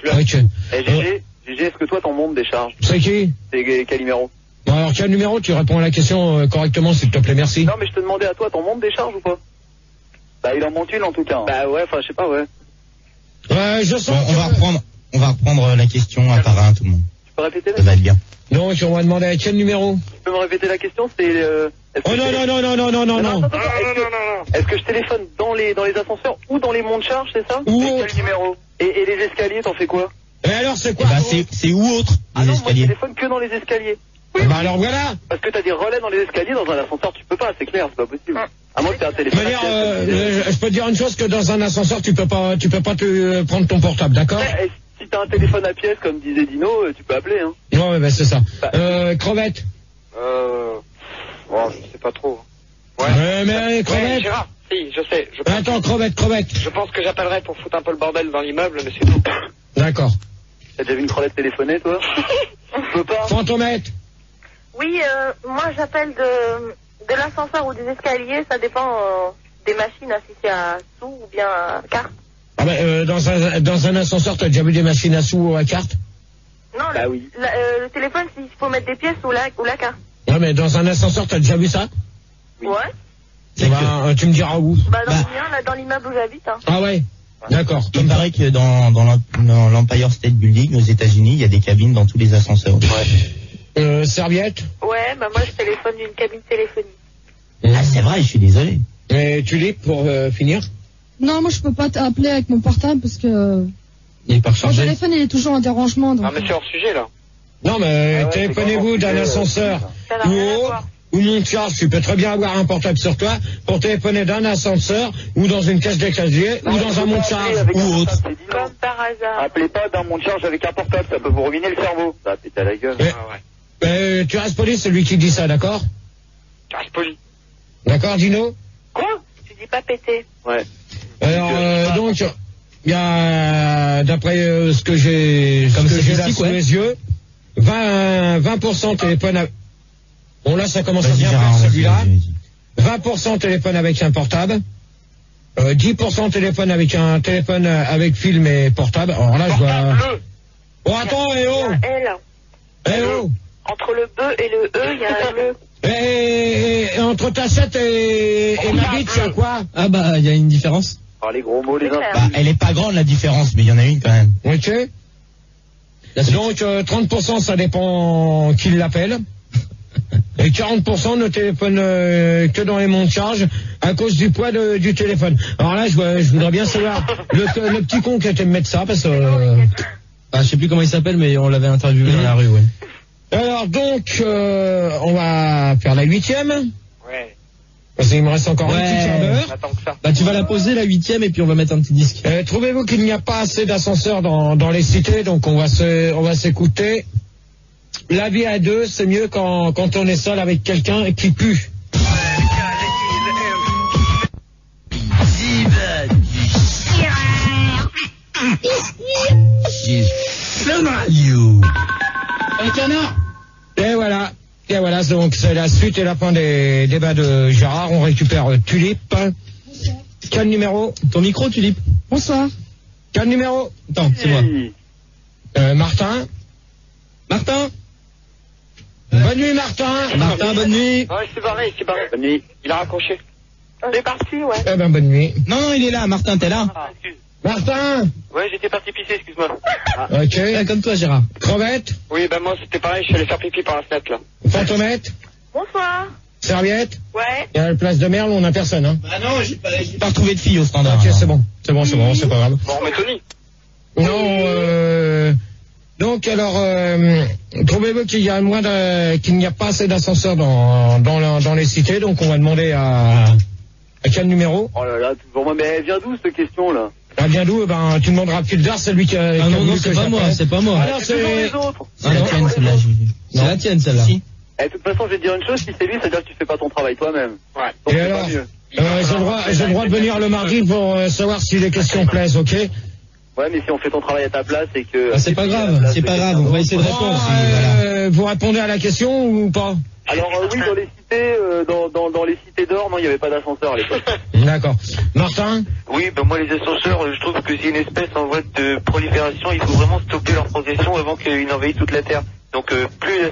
Ok. Et GG, est-ce que toi t'en montes des charges? C'est qui? C'est Calimero. Bon, alors quel numéro? Tu réponds à la question correctement, s'il te plaît, merci. Non, mais je te demandais à toi, t'en montes des charges ou pas? Bah, il en monte une en tout cas. Bah ouais, enfin, je sais pas, ouais. Je sens Bon, on va reprendre la question un par un, tout le monde. peux répéter Ça va être bien. Donc, on va demander à quel numéro? Tu peux me répéter la question? C'est Oh non. Est-ce que je téléphone dans les ascenseurs ou dans les monts de charge, c'est ça? Ou quel numéro? Et les escaliers, t'en fais quoi? Et alors, c'est quoi? Bah, c'est où autre, Ah les non, moi je escaliers? téléphone que dans les escaliers. Bah alors voilà. Parce que t'as des relais dans les escaliers, dans un ascenseur tu peux pas, c'est clair, c'est pas possible. À moins que t'aies un De téléphone. manière, je peux te dire une chose, que dans un ascenseur, tu peux pas te prendre ton portable, d'accord? Ouais, si t'as un téléphone à pièce, comme disait Dino, tu peux appeler, hein. Ouais, bah c'est ça. Crevette. Bon, je sais pas trop. Ouais, mais crevette. Ouais, Gérard, si, je sais. Attends, crevette. Je pense que j'appellerai pour foutre un peu le bordel dans l'immeuble, mais c'est tout. D'accord. T'as déjà vu une crevette téléphoner, toi? Tu peux pas? Fantomètre. Oui, moi j'appelle de l'ascenseur ou des escaliers, ça dépend des machines, si c'est à sous ou bien à carte. Ah bah, dans un ascenseur, t'as déjà vu des machines à sous ou à carte? Non, bah oui. Le téléphone, s'il faut mettre des pièces ou la carte. Ouais, mais dans un ascenseur, t'as déjà vu ça? Oui. Ouais. Bah, tu me diras où? Bah dans le mien, là, dans l'immeuble où j'habite. Hein. Ah ouais. D'accord. Il paraît que dans l'Empire State Building aux États-Unis, il y a des cabines dans tous les ascenseurs. Ouais. Serviette. Ouais, bah moi je téléphone d'une cabine téléphonique. Ah, c'est vrai, je suis désolé. Et Tulipe, pour finir? Non, moi je peux pas t'appeler avec mon portable parce que Il est pas mon rechargé. téléphone il est toujours en dérangement. Donc... Non, mais c'est hors sujet, là. Non, mais Ah ouais, téléphonez-vous c'est d'un vraiment ascenseur Ça n'a ou rien à haut voir. ou monte charge. Tu peux très bien avoir un portable sur toi pour téléphoner d'un ascenseur ou dans une caisse d'escalier ou dans un monte charge ou autre. Comme par hasard. Appelez pas d'un monte charge avec un portable, ça peut vous ruiner le cerveau. Ça va péter à la gueule. Ouais. Tu restes poli, c'est lui qui dit ça, d'accord? Tu restes poli. D'accord, Dino? Quoi? Tu dis pas péter. Ouais. Alors, donc, il y a, d'après ce que j'ai là statistique, sous ouais. les yeux, 20% téléphone à... Bon, là, ça commence à Vas-y, bien Gérard, faire celui-là. vas-y. 20% téléphone avec un portable. 10% téléphone avec film et portable. Alors là, je vois... Oh, attends, Il y a un L. Entre le B et le E, il y a un E. Et entre ta 7 et ma bite, il y a quoi? Ah bah, il y a une différence. Alors les gros mots, les clair. uns. Bah, elle est pas grande la différence, mais il y en a une quand même. Ok. Donc 30% ça dépend qui l'appelle. Et 40% ne téléphone que dans les monts de charge à cause du poids du téléphone. Alors là, je voudrais bien savoir le petit con qui a été me mettre ça parce que... Ah, je sais plus comment il s'appelle, mais on l'avait interviewé dans la rue, ouais. Alors donc, on va faire la 8e. Ouais. Parce qu'il me reste encore un Ouais. petit quart d'heure. Attends que ça. Bah, tu vas la poser, la 8e, et puis on va mettre un petit disque. Trouvez-vous qu'il n'y a pas assez d'ascenseurs dans les cités, donc on va s'écouter. La vie à deux, c'est mieux quand on est seul avec quelqu'un qui pue. Et voilà, donc c'est la suite et la fin des débats de Gérard. On récupère Tulipe. Quel numéro? Ton micro, Tulipe. Bonsoir. Quel numéro? Attends, c'est moi. Martin. Martin. Bonne nuit, Martin. Martin, bonne nuit. Ouais, c'est barré. Bonne nuit. Il a raccroché. C'est parti, ouais. Eh ben, bonne nuit. Non, il est là, Martin, t'es là? Ah, excuse. Martin. Ouais, j'étais parti pisser, excuse-moi. Ok. Ah, comme toi, Gérard. Crevette. Oui, ben moi, c'était pareil. Je suis allé faire pipi par la fenêtre, là. Fantomètre. Bonsoir. Serviette. Ouais. Il y a la place de Merle, on n'a personne, hein. Bah non, j'ai pas retrouvé de fille au standard. Ok, alors. c'est bon, c'est pas grave. Bon, on met Tony. Non, donc alors, trouvez-vous qu'il y a qu'il n'y a pas assez d'ascenseurs dans les cités, donc on va demander à quel numéro? Oh là là, toujours moi, mais elle vient d'où cette question là? Elle vient d'où? Ben, tu demanderas à Pildar, c'est lui qui a... Ah non, c'est pas moi, c'est pas moi. Alors, C'est toujours les autres. C'est la tienne, celle-là. C'est la tienne, celle-là. Si. Eh, de toute façon, je vais te dire une chose, si c'est lui, ça veut dire que tu fais pas ton travail toi-même. Ouais. Donc Et c'est alors pas mieux. j'ai le droit de venir le mardi pour savoir si les questions plaisent, ok? Ouais, mais si on fait ton travail à ta place et que... Ah, c'est pas grave, c'est pas grave, on va essayer de répondre. Vous répondez à la question ou pas? Alors oui, dans les cités, dans les cités d'or, non, il n'y avait pas d'ascenseur à l'époque. D'accord. Martin? Oui, ben moi les ascenseurs, je trouve que c'est une espèce en voie de prolifération, il faut vraiment stopper leur progression avant qu'ils n'envahissent toute la Terre. Donc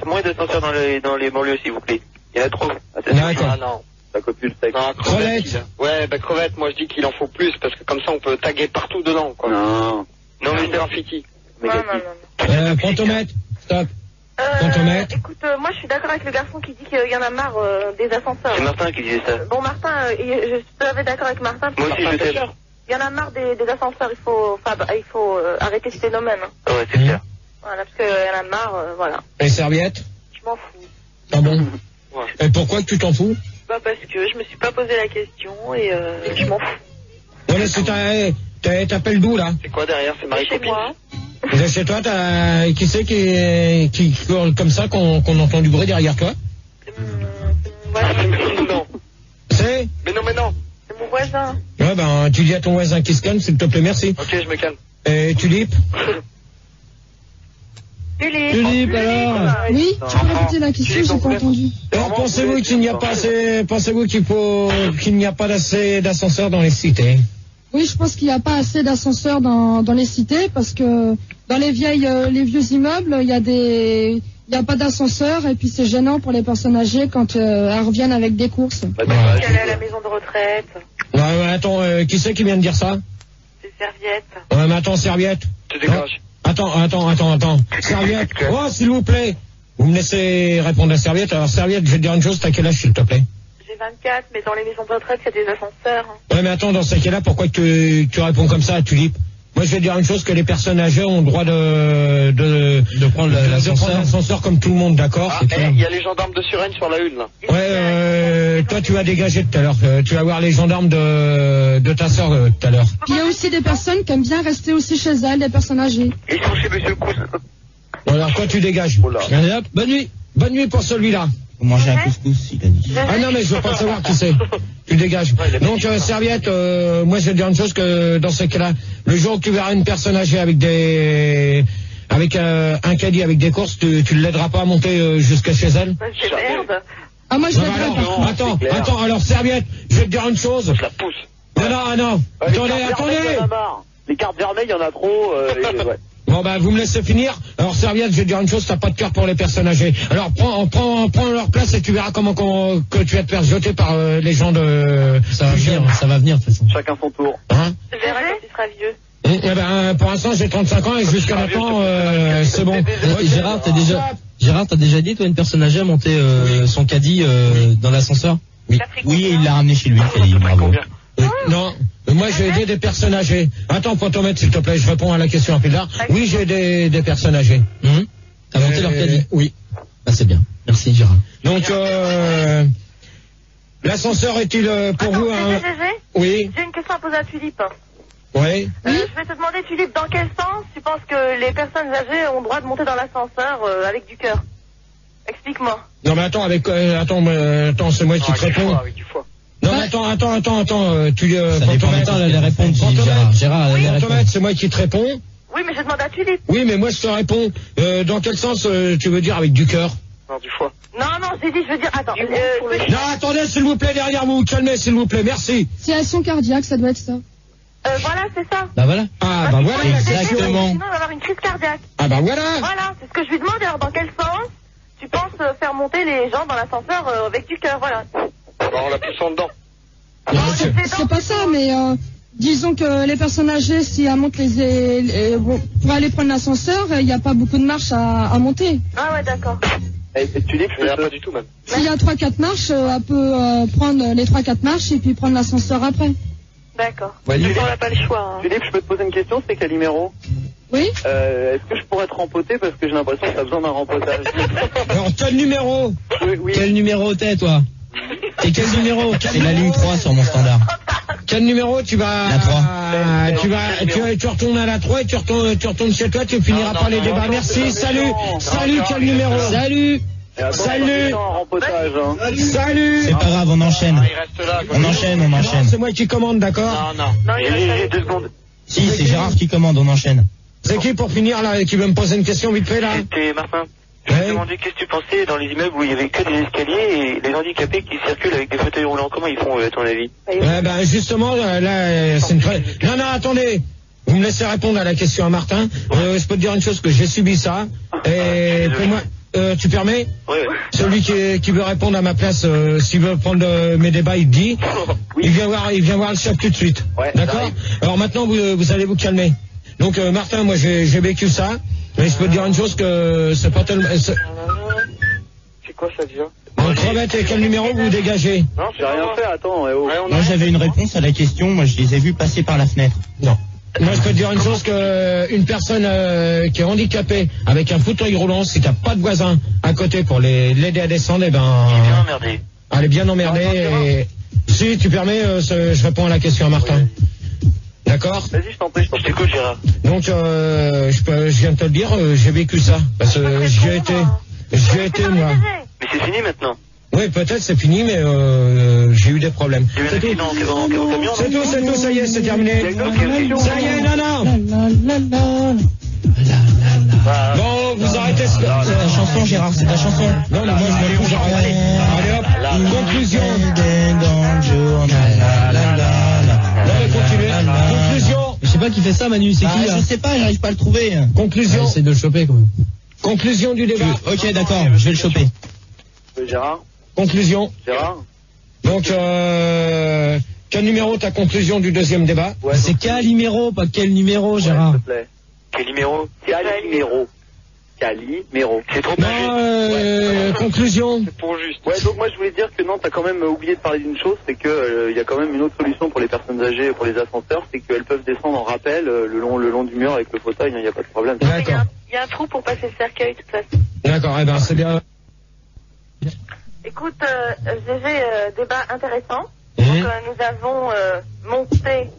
moins d'ascenseurs dans les banlieues, s'il vous plaît. Il y en a trop. D'accord. Ah non. Ça copule le sexe. Non, Crevette. Ouais, bah crevette, moi je dis qu'il en faut plus parce que comme ça on peut taguer partout dedans, quoi. Non. Non mais c'est graffiti. Non, non, non. Fantomètre? Stop. Écoute, moi je suis d'accord avec le garçon qui dit qu'il y en a marre des ascenseurs. C'est Martin qui disait ça. Bon, Martin, je suis tout à fait d'accord avec Martin. Moi aussi, je t'aime. Il y en a marre des ascenseurs, il faut arrêter ce phénomène. Ouais, c'est clair. Voilà, parce qu'il y en a marre, voilà. Et serviette? Je m'en fous. Ah bon? Ouais. Et pourquoi que tu t'en fous? Bah parce que je me suis pas posé la question et je m'en fous. Ouais, mais c'est t'appelles d'où, là? C'est quoi derrière? C'est Marie Chez moi. Et chez toi, qui c'est qui hurle comme ça, qu'on entend du bruit derrière toi? Non. C'est? Mais non. C'est mon voisin. Ouais, ben, tu dis à ton voisin qui se calme, s'il te plaît, merci. Ok, je me calme. Et Tulipe? Tulipe, alors. Oui, tu peux répéter la question, j'ai pas entendu. Alors, pensez-vous qu'il n'y a pas qu'il n'y a pas assez d'ascenseurs dans les cités? Oui, je pense qu'il n'y a pas assez d'ascenseurs dans les cités parce que dans les vieux immeubles, il y a pas d'ascenseur et puis c'est gênant pour les personnes âgées quand elles reviennent avec des courses. Elle est à la maison de retraite. Ouais, attends, qui c'est qui vient de dire ça? C'est Serviette. Ouais, mais attends, Serviette. Tu dégages. Attends. Serviette. Oh, s'il vous plaît. Vous me laissez répondre à Serviette. Alors, Serviette, je vais te dire une chose, t'as quel âge, s'il te plaît? J'ai 24, mais dans les maisons de retraite, il y a des ascenseurs. Ouais, mais attends, dans ce cas-là, pourquoi tu réponds comme ça à Tulipe? Moi, je vais dire une chose, que les personnes âgées ont le droit de prendre l'ascenseur comme tout le monde, d'accord? Ah, il y a les gendarmes de Suresnes sur la une, là. Ouais, toi, tu vas dégager tout à l'heure. Tu vas voir les gendarmes de ta sœur tout à l'heure. Il y a aussi des personnes qui aiment bien rester aussi chez elles, des personnes âgées. Ils sont chez Monsieur Cousin. Bon, alors, toi, tu dégages. Allez, hop, bonne nuit. Bonne nuit pour celui-là. Faut manger un couscous, il a dit. Ah non, mais je veux pas savoir qui c'est. Tu dégages. Donc, Serviette, moi, je vais dire une chose, que dans ce cas-là, le jour où tu verras une personne âgée avec un caddie avec des courses, tu l'aideras pas à monter jusqu'à chez elle? C'est merde. Ah, moi, je l'aiderai pas. Attends, alors, Serviette, je vais te dire une chose. Je la pousse. Non. Attendez. Les cartes vermeilles, il y en a trop. Ouais. Bon, ben, vous me laissez finir. Alors, Serviette, je vais te dire une chose, t'as pas de cœur pour les personnes âgées. Alors, prends leur place et tu verras comment que tu vas te faire jeter par les gens de... Ça va venir, de toute façon. Chacun son tour. Hein? Je verrai quand tu seras vieux. Eh ben, pour l'instant, j'ai 35 ans et jusqu'à maintenant, c'est bon. Gérard, t'as déjà dit, toi, une personne âgée a monté son caddie dans l'ascenseur? Oui, et il l'a ramené chez lui, bravo. Non, moi j'ai aidé des personnes âgées. Attends, Pantomètre, s'il te plaît, je réponds à la question un peu tard. Oui, j'ai aidé des personnes âgées. T'as monté leur caddie? Oui. Ah, c'est bien. Merci, Gérard. Donc, l'ascenseur est-il pour vous un... Oui. J'ai une question à poser à Tulipe. Oui. Je vais te demander, Tulipe, dans quel sens tu penses que les personnes âgées ont le droit de monter dans l'ascenseur avec du cœur? Explique-moi. Non, mais attends, attends, c'est moi qui te réponds. Non, mais attends, ça dépend du temps, les réponses, Gérard, Pantomètre, c'est moi qui te réponds. Oui, mais je demande à Tulipe. Oui, mais moi je te réponds. Dans quel sens tu veux dire avec du cœur? Non, du foie. Non, j'ai dit, je veux dire, attends. Non, attendez, s'il vous plaît, derrière vous, calmez, s'il vous plaît, merci. Si elles sont cardiaques, ça doit être ça. Voilà, c'est ça. Bah voilà. Ah, bah voilà, exactement. Sinon, on va avoir une crise cardiaque. Ah, bah voilà. Voilà, c'est ce que je lui demande. Alors, dans quel sens tu penses faire monter les gens dans l'ascenseur avec du cœur? Voilà. En la poussant dedans. C'est pas ça, mais disons que les personnes âgées, si elles montent pour aller prendre l'ascenseur, il n'y a pas beaucoup de marches à monter. Ah ouais, d'accord. Tu dis que Il n'y en a pas du tout, même. S'il y a 3-4 marches, elle peut prendre les 3-4 marches et puis prendre l'ascenseur après. D'accord. Ouais, on n'a pas le choix. Philippe, je peux te poser une question, c'est quel numéro? Oui. Est-ce que je pourrais te rempoter parce que j'ai l'impression que t'as besoin d'un rempotage? Alors, quel numéro? Oui. Quel numéro t'es, toi? Et quel numéro? C'est la ligne 3 sur mon standard. Quel numéro tu vas? La 3. Tu retournes à la 3 et tu retournes chez toi, tu finiras par les débats. Merci, salut, quel numéro? Salut. Salut. Salut. C'est pas grave, on enchaîne. On enchaîne. Non, c'est moi qui commande, d'accord? Non, j'ai 2 secondes. Si, c'est Gérard qui commande, on enchaîne. C'est qui pour finir là, qui veut me poser une question vite fait là? C'était Martin. Je me demandais qu'est-ce que tu pensais dans les immeubles où il y avait que des escaliers et les handicapés qui circulent avec des fauteuils roulants. Comment ils font, à ton avis? Justement, là, c'est une très... Non, attendez. Vous me laissez répondre à la question à Martin. Je peux te dire une chose, que j'ai subi ça. Et pour moi... tu permets? Oui. Celui qui veut répondre à ma place, s'il veut prendre mes débats, il dit. Oui. Il vient voir le chef tout de suite. Ouais, d'accord? Alors maintenant, vous allez vous calmer. Donc, Martin, moi, j'ai vécu ça. Mais je peux te dire une chose que c'est pas tellement... C'est quoi ça déjà? En crevette, et quel numéro vous dégagez? Non, j'ai rien fait, attends. Moi, j'avais une réponse à la question. Moi, je les ai vus passer par la fenêtre. Non. Moi, je peux te dire une chose que une personne qui est handicapée avec un fauteuil roulant, si t'as pas de voisin à côté pour l'aider à descendre, eh ben... Il est bien emmerdé. Elle est bien emmerdée et... Si tu permets, je réponds à la question à Martin. Oui. D'accord? Vas-y, je t'en prie, Je t'écoute, Gérard. Donc, je viens de te le dire, j'ai vécu ça. Parce que j'y ai été. J'y ai été, moi. Mais c'est fini maintenant. Oui, peut-être c'est fini, mais j'ai eu des problèmes. Il y a eu un accident au camion. C'est tout, ça y est, c'est terminé. Ça y est, non. Bon, vous arrêtez ce... C'est ta chanson, Gérard, c'est ta chanson. Non, moi, je me couche, j'arrête. Allez hop, conclusion. Non, mais continuez. Conclusion. Je sais pas qui fait ça, Manu, c'est qui, là? Je sais pas, j'arrive pas à le trouver. Conclusion. Essaye de le choper, quand même. Conclusion du débat. Ok, d'accord, je vais le choper. Gérard? Conclusion. Gérard? Donc, quel numéro ta conclusion du deuxième débat? Ouais, C'est Calimero, pas quel numéro, Gérard? s'il te plaît. Quel numéro? Calimero. C'est trop Non, injuste. conclusion. C'est pour juste. Ouais, donc moi je voulais dire que non, t'as quand même oublié de parler d'une chose, c'est que il y a quand même une autre solution pour les personnes âgées, pour les ascenseurs, c'est qu'elles peuvent descendre en rappel le long du mur avec le fauteuil, il n'y a pas de problème. D'accord. Il y a un trou pour passer le cercueil, de toute façon. D'accord, eh ben c'est bien. Écoute, GG, débat intéressant. Mhm. Donc,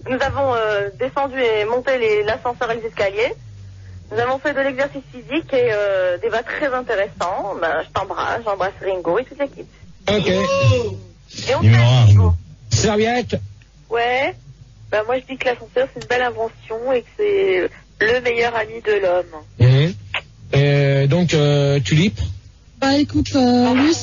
nous avons descendu et monté l'ascenseur et les escaliers. Nous avons fait de l'exercice physique et débat très intéressant. Ben, je t'embrasse, j'embrasse Ringo et toute l'équipe. Ok. Et on Numéro un, t'aime, Ringo. Serviette. Ouais. Bah moi je dis que l'ascenseur c'est une belle invention et que c'est le meilleur ami de l'homme. Et donc, Tulipe. Bah écoute, oui,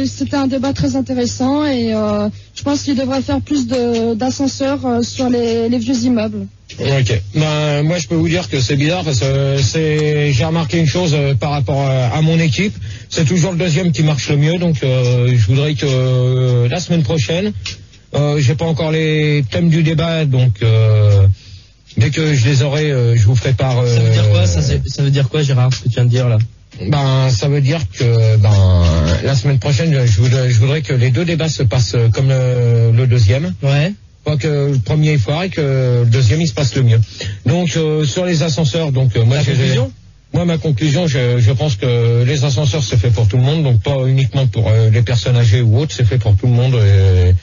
c'était un débat très intéressant et je pense qu'il devrait faire plus d'ascenseurs sur les vieux immeubles. Ok. Ben moi je peux vous dire que c'est bizarre parce que j'ai remarqué une chose par rapport à mon équipe, c'est toujours le deuxième qui marche le mieux, donc je voudrais que la semaine prochaine, j'ai pas encore les thèmes du débat, donc dès que je les aurai, je vous ferai part. Ça veut dire quoi, ça veut dire quoi, Gérard, ce que tu viens de dire là? Ben, ça veut dire que la semaine prochaine, je voudrais que les deux débats se passent comme le deuxième. Ouais. Pas que le premier est foiré et que le deuxième il se passe le mieux. Donc sur les ascenseurs, donc moi ma conclusion, je pense que les ascenseurs c'est fait pour tout le monde, donc pas uniquement pour les personnes âgées ou autres, c'est fait pour tout le monde. Et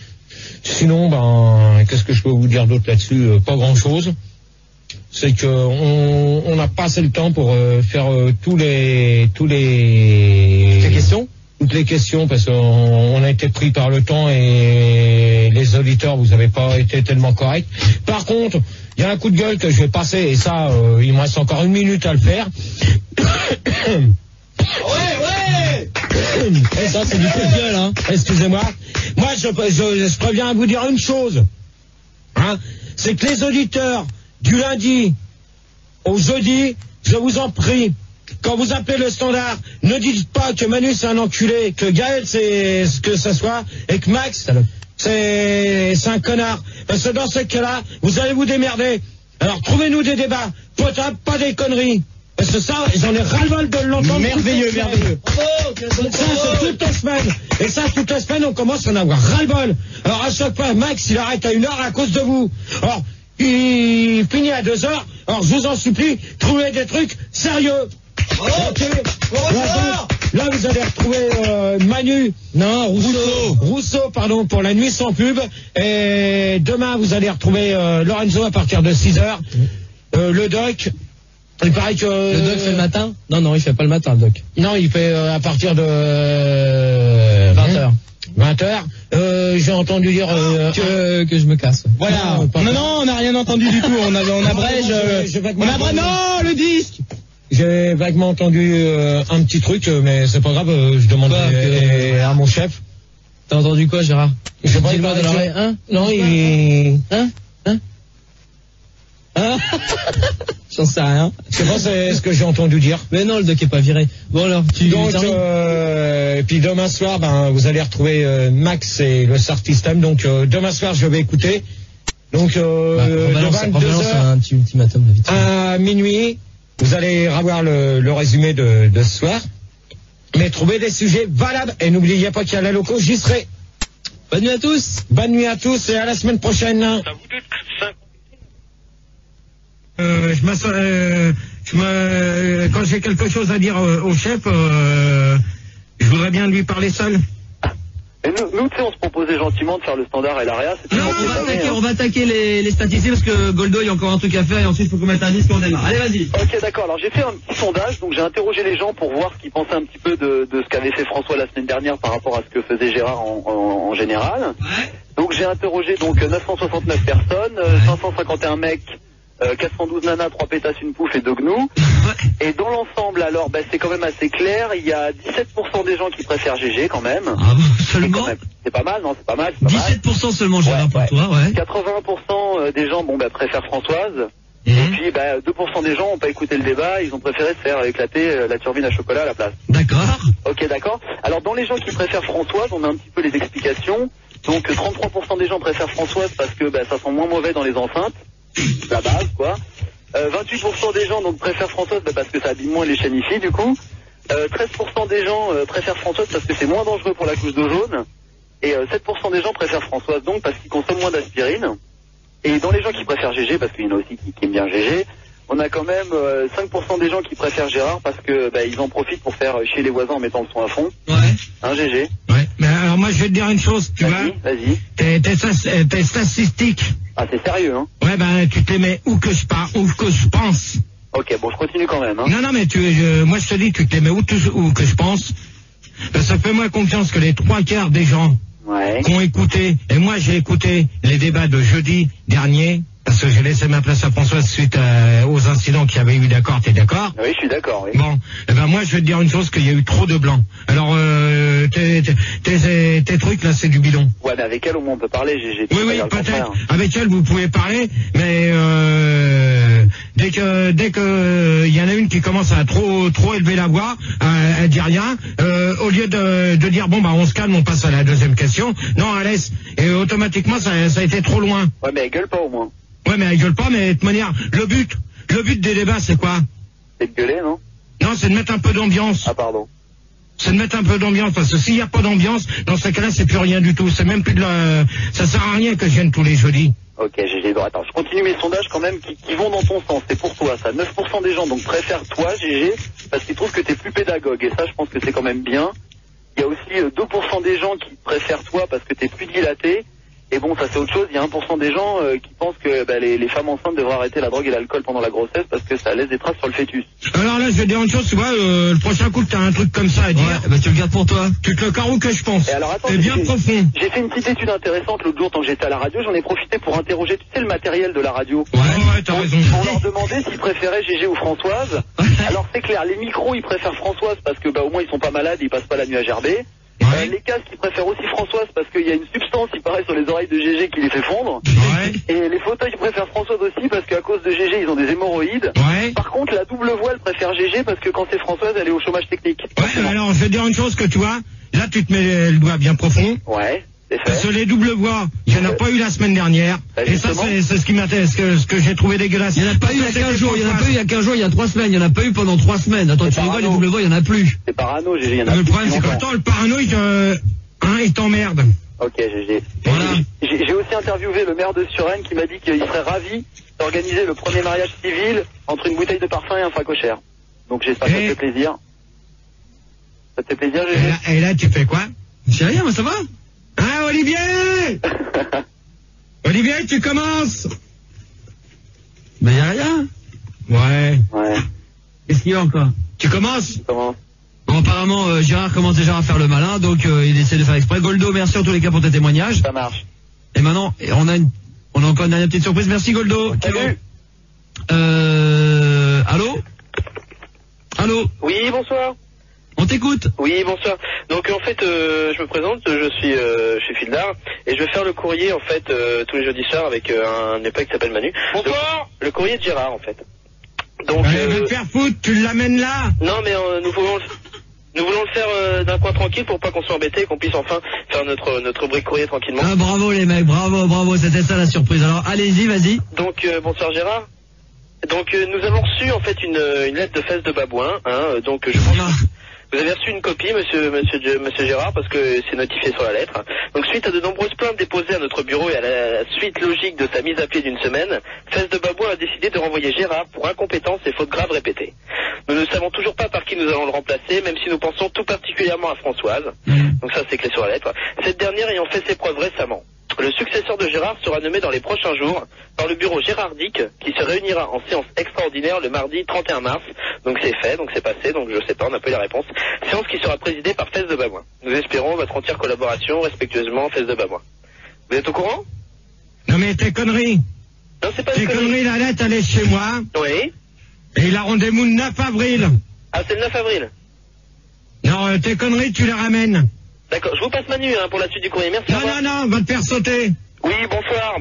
sinon, qu'est-ce que je peux vous dire d'autre là-dessus? Pas grand-chose. C'est que on n'a pas assez le temps pour faire toutes les questions. Toutes les questions, parce qu'on a été pris par le temps et les auditeurs, vous n'avez pas été tellement corrects. Par contre, il y a un coup de gueule que je vais passer, et ça, il me reste encore 1 minute à le faire. Ouais. Et ça, c'est du coup de gueule, hein. Excusez-moi. Moi, je préviens à vous dire une chose. Hein. C'est que les auditeurs, du lundi au jeudi, je vous en prie, quand vous appelez le standard, ne dites pas que Manu c'est un enculé, que Gaël c'est ce que ça soit, et que Max c'est un connard. Parce que dans ce cas-là, vous allez vous démerder. Alors trouvez-nous des débats potables, pas des conneries. Parce que ça, j'en ai ras-le-bol de l'entendre. Merveilleux. Ça, c'est toute la semaine. Et ça, toute la semaine, on commence à en avoir ras-le-bol. Alors à chaque fois, Max, il arrête à 1h à cause de vous. Alors, il finit à 2h. Alors, je vous en supplie, trouvez des trucs sérieux. Okay. Là, vous allez retrouver Manu. Non, Rousseau, pardon, pour la nuit sans pub. Et demain, vous allez retrouver Lorenzo à partir de 6h. Le doc. Il paraît que... Le doc fait le matin? Non, il fait pas le matin, le doc. Non, il fait à partir de... 20h. 20h. J'ai entendu dire... que je me casse. Voilà. Non, on n'a rien entendu du tout. On abrège... Non, le disque. J'ai vaguement entendu un petit truc, mais c'est pas grave, je demande à mon chef. T'as entendu quoi, Gérard? Je sais pas, il de l'oreille, hein? Non, il... Hein? J'en sais rien. Je sais pas, c'est ce que j'ai entendu dire. Mais non, le doc est pas viré. Bon alors, donc, et puis demain soir, vous allez retrouver Max et le Star System. Donc demain soir, je vais écouter. Donc de 22h un petit ultimatum, à minuit. Vous allez revoir le résumé de ce soir. Mais trouvez des sujets valables. Et n'oubliez pas qu'il y a la loco, j'y serai. Bonne nuit à tous. Bonne nuit à tous et à la semaine prochaine. Quand j'ai quelque chose à dire au chef, je voudrais bien lui parler seul. Et nous, tu sais, on se proposait gentiment de faire le standard et l'AREA. Non, on va attaquer les statistiques parce que Goldo, il y a encore un truc à faire et ensuite il faut qu'on mette un disque et on démarre. Allez, vas-y. Ok, d'accord. Alors j'ai fait un petit sondage, donc j'ai interrogé les gens pour voir ce qu'ils pensaient un petit peu de ce qu'avait fait François la semaine dernière par rapport à ce que faisait Gérard en général. Ouais. Donc j'ai interrogé donc 969 personnes, 551 mecs, 412 nanas, 3 pétasses, une pouffe et 2 gnous. Et dans l'ensemble, alors, c'est quand même assez clair. Il y a 17% des gens qui préfèrent GG quand même. Ah bon, seulement c'est pas mal, non? C'est pas mal. 17% seulement, Gérard, pour toi, ouais. 80% des gens, préfèrent Françoise. Et puis, 2% des gens ont pas écouté le débat. Ils ont préféré se faire éclater la turbine à chocolat à la place. D'accord. Ok, d'accord. Alors, dans les gens qui préfèrent Françoise, on a un petit peu les explications. Donc, 33% des gens préfèrent Françoise parce que ça sent moins mauvais dans les enceintes. La base, quoi. 28% des gens donc préfèrent Françoise parce que ça abîme moins les chenilles, du coup. 13% des gens préfèrent Françoise parce que c'est moins dangereux pour la couche d'eau jaune. Et 7% des gens préfèrent Françoise donc parce qu'ils consomment moins d'aspirine. Et dans les gens qui préfèrent GG, parce qu'il y en a aussi qui aiment bien GG, on a quand même 5% des gens qui préfèrent Gérard parce que ils en profitent pour faire chier les voisins en mettant le son à fond. Ouais. GG. Ouais. Mais alors moi je vais te dire une chose, tu vois. Vas-y. Tes statistiques. Ah, c'est sérieux, hein. Ouais, tu te les mets où que je pense. Ok, bon, je continue quand même, hein. Non, mais moi je te dis, tu te les mets où que je pense. Ça fait moins confiance que les 3/4 des gens qui ont écouté, et moi j'ai écouté les débats de jeudi dernier, parce que j'ai laissé ma place à François suite aux incidents qu'il y avait eu, d'accord, t'es d'accord? Oui, je suis d'accord, oui. Bon, moi je vais te dire une chose, qu'il y a eu trop de blancs. Alors, tes trucs là, c'est du bidon. Ouais, mais avec elle au moins on peut parler, j'ai Oui, peut-être. Avec elle vous pouvez parler, mais dès que il y en a une qui commence à trop élever la voix, elle dit rien, au lieu de dire on se calme, on passe à la deuxième question. Non, elle laisse. Et automatiquement ça a été trop loin. Ouais, mais elle gueule pas au moins. Ouais, mais elle gueule pas, mais de toute manière, le but des débats, c'est quoi? C'est de gueuler, non? Non, c'est de mettre un peu d'ambiance. Ah, pardon. C'est de mettre un peu d'ambiance, parce que s'il n'y a pas d'ambiance, dans ce cas-là, c'est plus rien du tout. C'est même plus ça sert à rien que je vienne tous les jeudis. Ok, GG. Bon, attends, je continue mes sondages quand même qui vont dans ton sens. C'est pour toi, ça. 9% des gens, donc, préfèrent toi, GG, parce qu'ils trouvent que t'es plus pédagogue. Et ça, je pense que c'est quand même bien. Il y a aussi 2% des gens qui préfèrent toi parce que t'es plus dilaté. Et bon, ça c'est autre chose, il y a 1% des gens qui pensent que les femmes enceintes devraient arrêter la drogue et l'alcool pendant la grossesse parce que ça laisse des traces sur le fœtus. Alors là, je vais dire une chose, tu vois, le prochain coup que t'as un truc comme ça à dire, tu le gardes pour toi. Tu te le carreaux que je pense. Et alors attends, c'est bien profond. J'ai fait une petite étude intéressante l'autre jour tant que j'étais à la radio, j'en ai profité pour interroger, tu sais, le matériel de la radio. Ouais, t'as raison. On leur demandait s'ils préféraient GG ou Françoise. Alors c'est clair, les micros ils préfèrent Françoise parce que au moins ils sont pas malades, ils passent pas la nuit à gerber. Les casques ils préfèrent aussi Françoise parce qu'il y a une substance il paraît sur les oreilles de GG qui les fait fondre. Et les fauteuils ils préfèrent Françoise aussi parce qu'à cause de GG ils ont des hémorroïdes. Par contre la double voix elle préfère GG parce que quand c'est Françoise elle est au chômage technique. Alors je vais dire une chose que tu vois, là tu te mets le doigt bien profond. Parce que les doubles voix, il n'y en a pas eu la semaine dernière. Et ça, c'est ce qui m'intéresse, ce que j'ai trouvé dégueulasse. Il n'y en a pas eu il y a 15 jours, il n'y en a pas eu il y a 15 jours, il y a 3 semaines, il n'y en a pas eu pendant 3 semaines. Attends, tu rigoles, les doubles voix, il n'y en a plus. C'est parano, GG, il y en a plus. Le problème, c'est que le parano, il t'emmerde. Ok, GG. Voilà. J'ai aussi interviewé le maire de Suresnes qui m'a dit qu'il serait ravi d'organiser le premier mariage civil entre une bouteille de parfum et un facochère. Donc j'espère que ça te fait plaisir. Ça te fait plaisir, GG? Et là, tu fais quoi? Je sais rien, mais ça va? Hein, Olivier? Olivier, tu commences? Mais y a rien. Ouais. Qu'est-ce qu'il y a encore? Tu commences? Comment? Bon, apparemment, Gérard commence déjà à faire le malin, donc il essaie de faire exprès. Goldo, merci en tous les cas pour tes témoignages. Ça marche. Et maintenant, on a encore une dernière petite surprise. Merci Goldo. Salut. Allô? Oui, bonsoir. On t'écoute. Oui, bonsoir. Donc en fait, je me présente, je suis chez Fildar et je vais faire le courrier en fait tous les jeudis soirs avec un épée qui s'appelle Manu. Bonsoir. Le courrier de Gérard en fait. Donc va te faire foutre, tu l'amènes là? Non, mais nous voulons le faire d'un coin tranquille pour pas qu'on soit embêté et qu'on puisse enfin faire notre rubrique courrier tranquillement. Ah, bravo les mecs, bravo, c'était ça la surprise. Alors allez-y, vas-y. Donc bonsoir Gérard. Donc nous avons reçu en fait une lettre de fesses de babouin, hein, donc je pense que vous avez reçu une copie, monsieur Gérard, parce que c'est notifié sur la lettre. Donc suite à de nombreuses plaintes déposées à notre bureau et à la suite logique de sa mise à pied d'une semaine, Fesses de Babouin a décidé de renvoyer Gérard pour incompétence et fautes graves répétées. Nous ne savons toujours pas par qui nous allons le remplacer, même si nous pensons tout particulièrement à Françoise. Donc ça c'est écrit sur la lettre. Cette dernière ayant fait ses preuves récemment. Le successeur de Gérard sera nommé dans les prochains jours par le bureau gérardique qui se réunira en séance extraordinaire le mardi 31 mars. Donc c'est fait, donc c'est passé, donc je sais pas, on n'a pas eu la réponse. Séance qui sera présidée par Fesses de Babouin. Nous espérons votre entière collaboration, respectueusement, Fesses de Babouin. Vous êtes au courant? Non mais tes conneries. Non, c'est pas tes conneries, la lettre elle est chez moi. Oui. Et il a rendez-vous le 9 avril. Ah, c'est le 9 avril. Non, tes conneries, tu les ramènes. D'accord, je vous passe Manu pour la suite du courrier. Merci. Non, va te faire sauter. Oui, bonsoir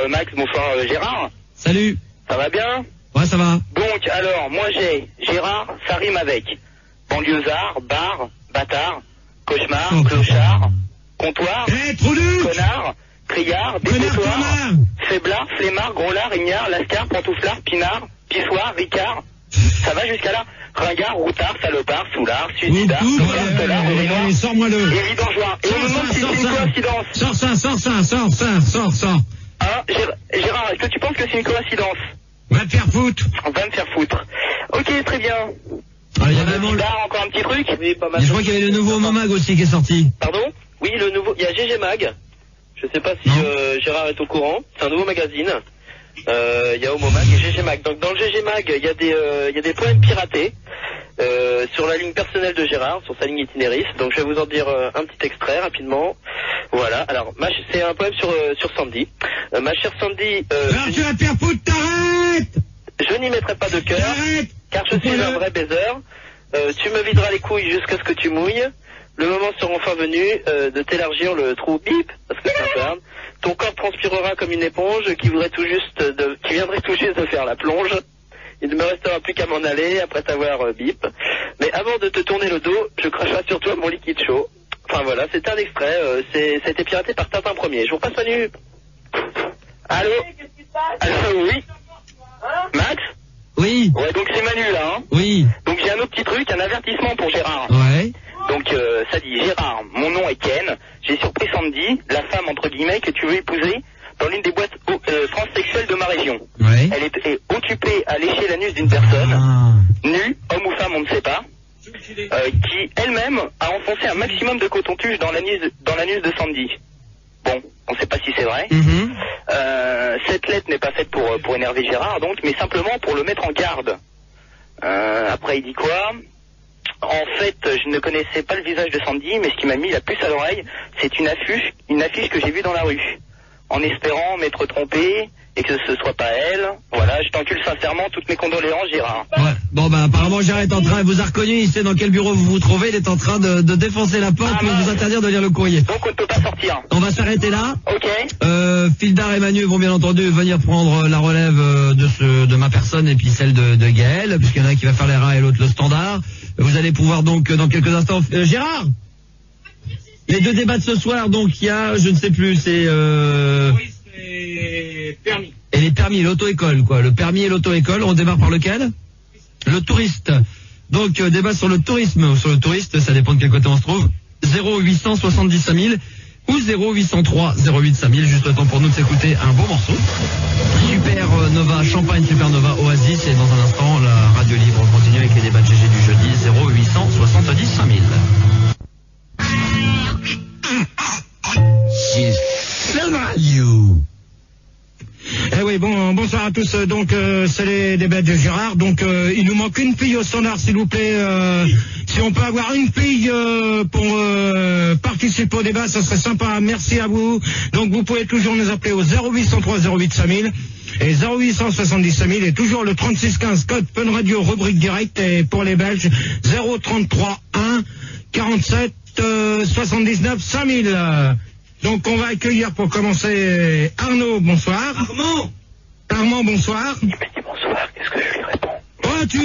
Max, bonsoir Gérard. Salut. Ça va bien? Ouais, ça va. Donc, alors, moi j'ai Gérard, ça rime avec banlieusard, bar, bâtard, cauchemar, clochard, comptoir, connard, criard, dépotoir, faiblard, flemmard, groslard, ignard, lascar, pantouflard, pinard, pissoir, ricard. Ça va jusqu'à là? Ringard, routard, salopard, soulard, suicidard, tolard, urinoir, sors-moi le. et vidangeoir. Et on me demande si c'est une coïncidence. Sors. Hein, Gérard, est-ce que tu penses que c'est une coïncidence? Va te faire foutre. Va me faire foutre. Ok, très bien. Ah, il y a vraiment encore un petit truc? Oui, pas mal. Je crois qu'il y avait le nouveau Momag aussi qui est sorti. Pardon? Oui, le nouveau, il y a GG Mag. Je sais pas si Gérard est au courant. C'est un nouveau magazine. Il y a Homo Mag et GG Mag. Donc dans le GG Mag, il y a des poèmes piratés sur la ligne personnelle de Gérard, sur sa ligne itinéris. Donc je vais vous en dire un petit extrait rapidement. Voilà. Alors c'est un poème sur Sandy. Ma chère Sandy, tu vas te faire foutre, t'arrêtes. Je n'y mettrai pas de cœur, car je suis un vrai baiser. Tu me videras les couilles jusqu'à ce que tu mouilles. Le moment sera enfin venu de t'élargir le trou bip, parce que c'est un peu. Ton corps transpirera comme une éponge qui viendrait tout juste de faire la plonge. Il ne me restera plus qu'à m'en aller après t'avoir bip. Mais avant de te tourner le dos, je cracherai sur toi mon liquide chaud. Enfin voilà, c'est un extrait. C'était piraté par Tintin Premier. Je vous passe Manu. Allô? Oui. Max? Oui. Ouais, donc c'est Manu là, hein? Oui. Donc j'ai un autre petit truc, un avertissement pour Gérard. Ouais. Donc ça dit, Gérard, mon nom est Ken, j'ai surpris Sandy, la femme entre guillemets que tu veux épouser, dans l'une des boîtes transsexuelles de ma région. Ouais. Elle est occupée à lécher l'anus d'une personne, nue, homme ou femme, on ne sait pas, qui elle-même a enfoncé un maximum de coton-tige dans l'anus de Sandy. Bon, on ne sait pas si c'est vrai. Cette lettre n'est pas faite pour énerver Gérard, donc, mais simplement pour le mettre en garde. Après, il dit quoi? En fait, je ne connaissais pas le visage de Sandy, mais ce qui m'a mis la puce à l'oreille, c'est une affiche que j'ai vue dans la rue. En espérant m'être trompé et que ce soit pas elle. Voilà, je t'encule sincèrement, toutes mes condoléances, Gérard. Ouais. Bon, apparemment, Gérard est en train, il vous a reconnu, il sait dans quel bureau vous vous trouvez, il est en train de défoncer la porte pour vous interdire de lire le courrier. Donc on ne peut pas sortir. On va s'arrêter là. Ok. Fildar et Manu vont bien entendu venir prendre la relève de ma personne et puis celle de Gaël, puisqu'il y en a un qui va faire les rats et l'autre le standard. Vous allez pouvoir donc dans quelques instants... Gérard, les deux débats de ce soir, donc il y a, je ne sais plus, c'est... Permis. Et les permis, l'auto-école, quoi. Le permis et l'auto-école, on démarre par lequel? Le touriste. Donc, débat sur le tourisme ou sur le touriste, ça dépend de quel côté on se trouve. 0870 5000 ou 0803 08 5000. Juste le temps pour nous de s'écouter un bon morceau. Super Nova, Champagne, Super Nova, Oasis. Et dans un instant, la radio libre continue avec les débats de GG du jeudi. 0870 5000. Eh oui, bonsoir à tous. Donc, c'est les débats de Gérard. Donc, il nous manque une fille au standard, s'il vous plaît. Si on peut avoir une fille pour participer au débat, ça serait sympa. Merci à vous. Donc, vous pouvez toujours nous appeler au 0803 08 5000 et 0870 5000 et toujours le 3615 code Fun Radio rubrique direct et pour les Belges 033 1 47 79 5000. Donc on va accueillir pour commencer Arnaud, bonsoir. Armand, bonsoir. Il me dit bonsoir, qu'est-ce que je lui réponds? Oh, tu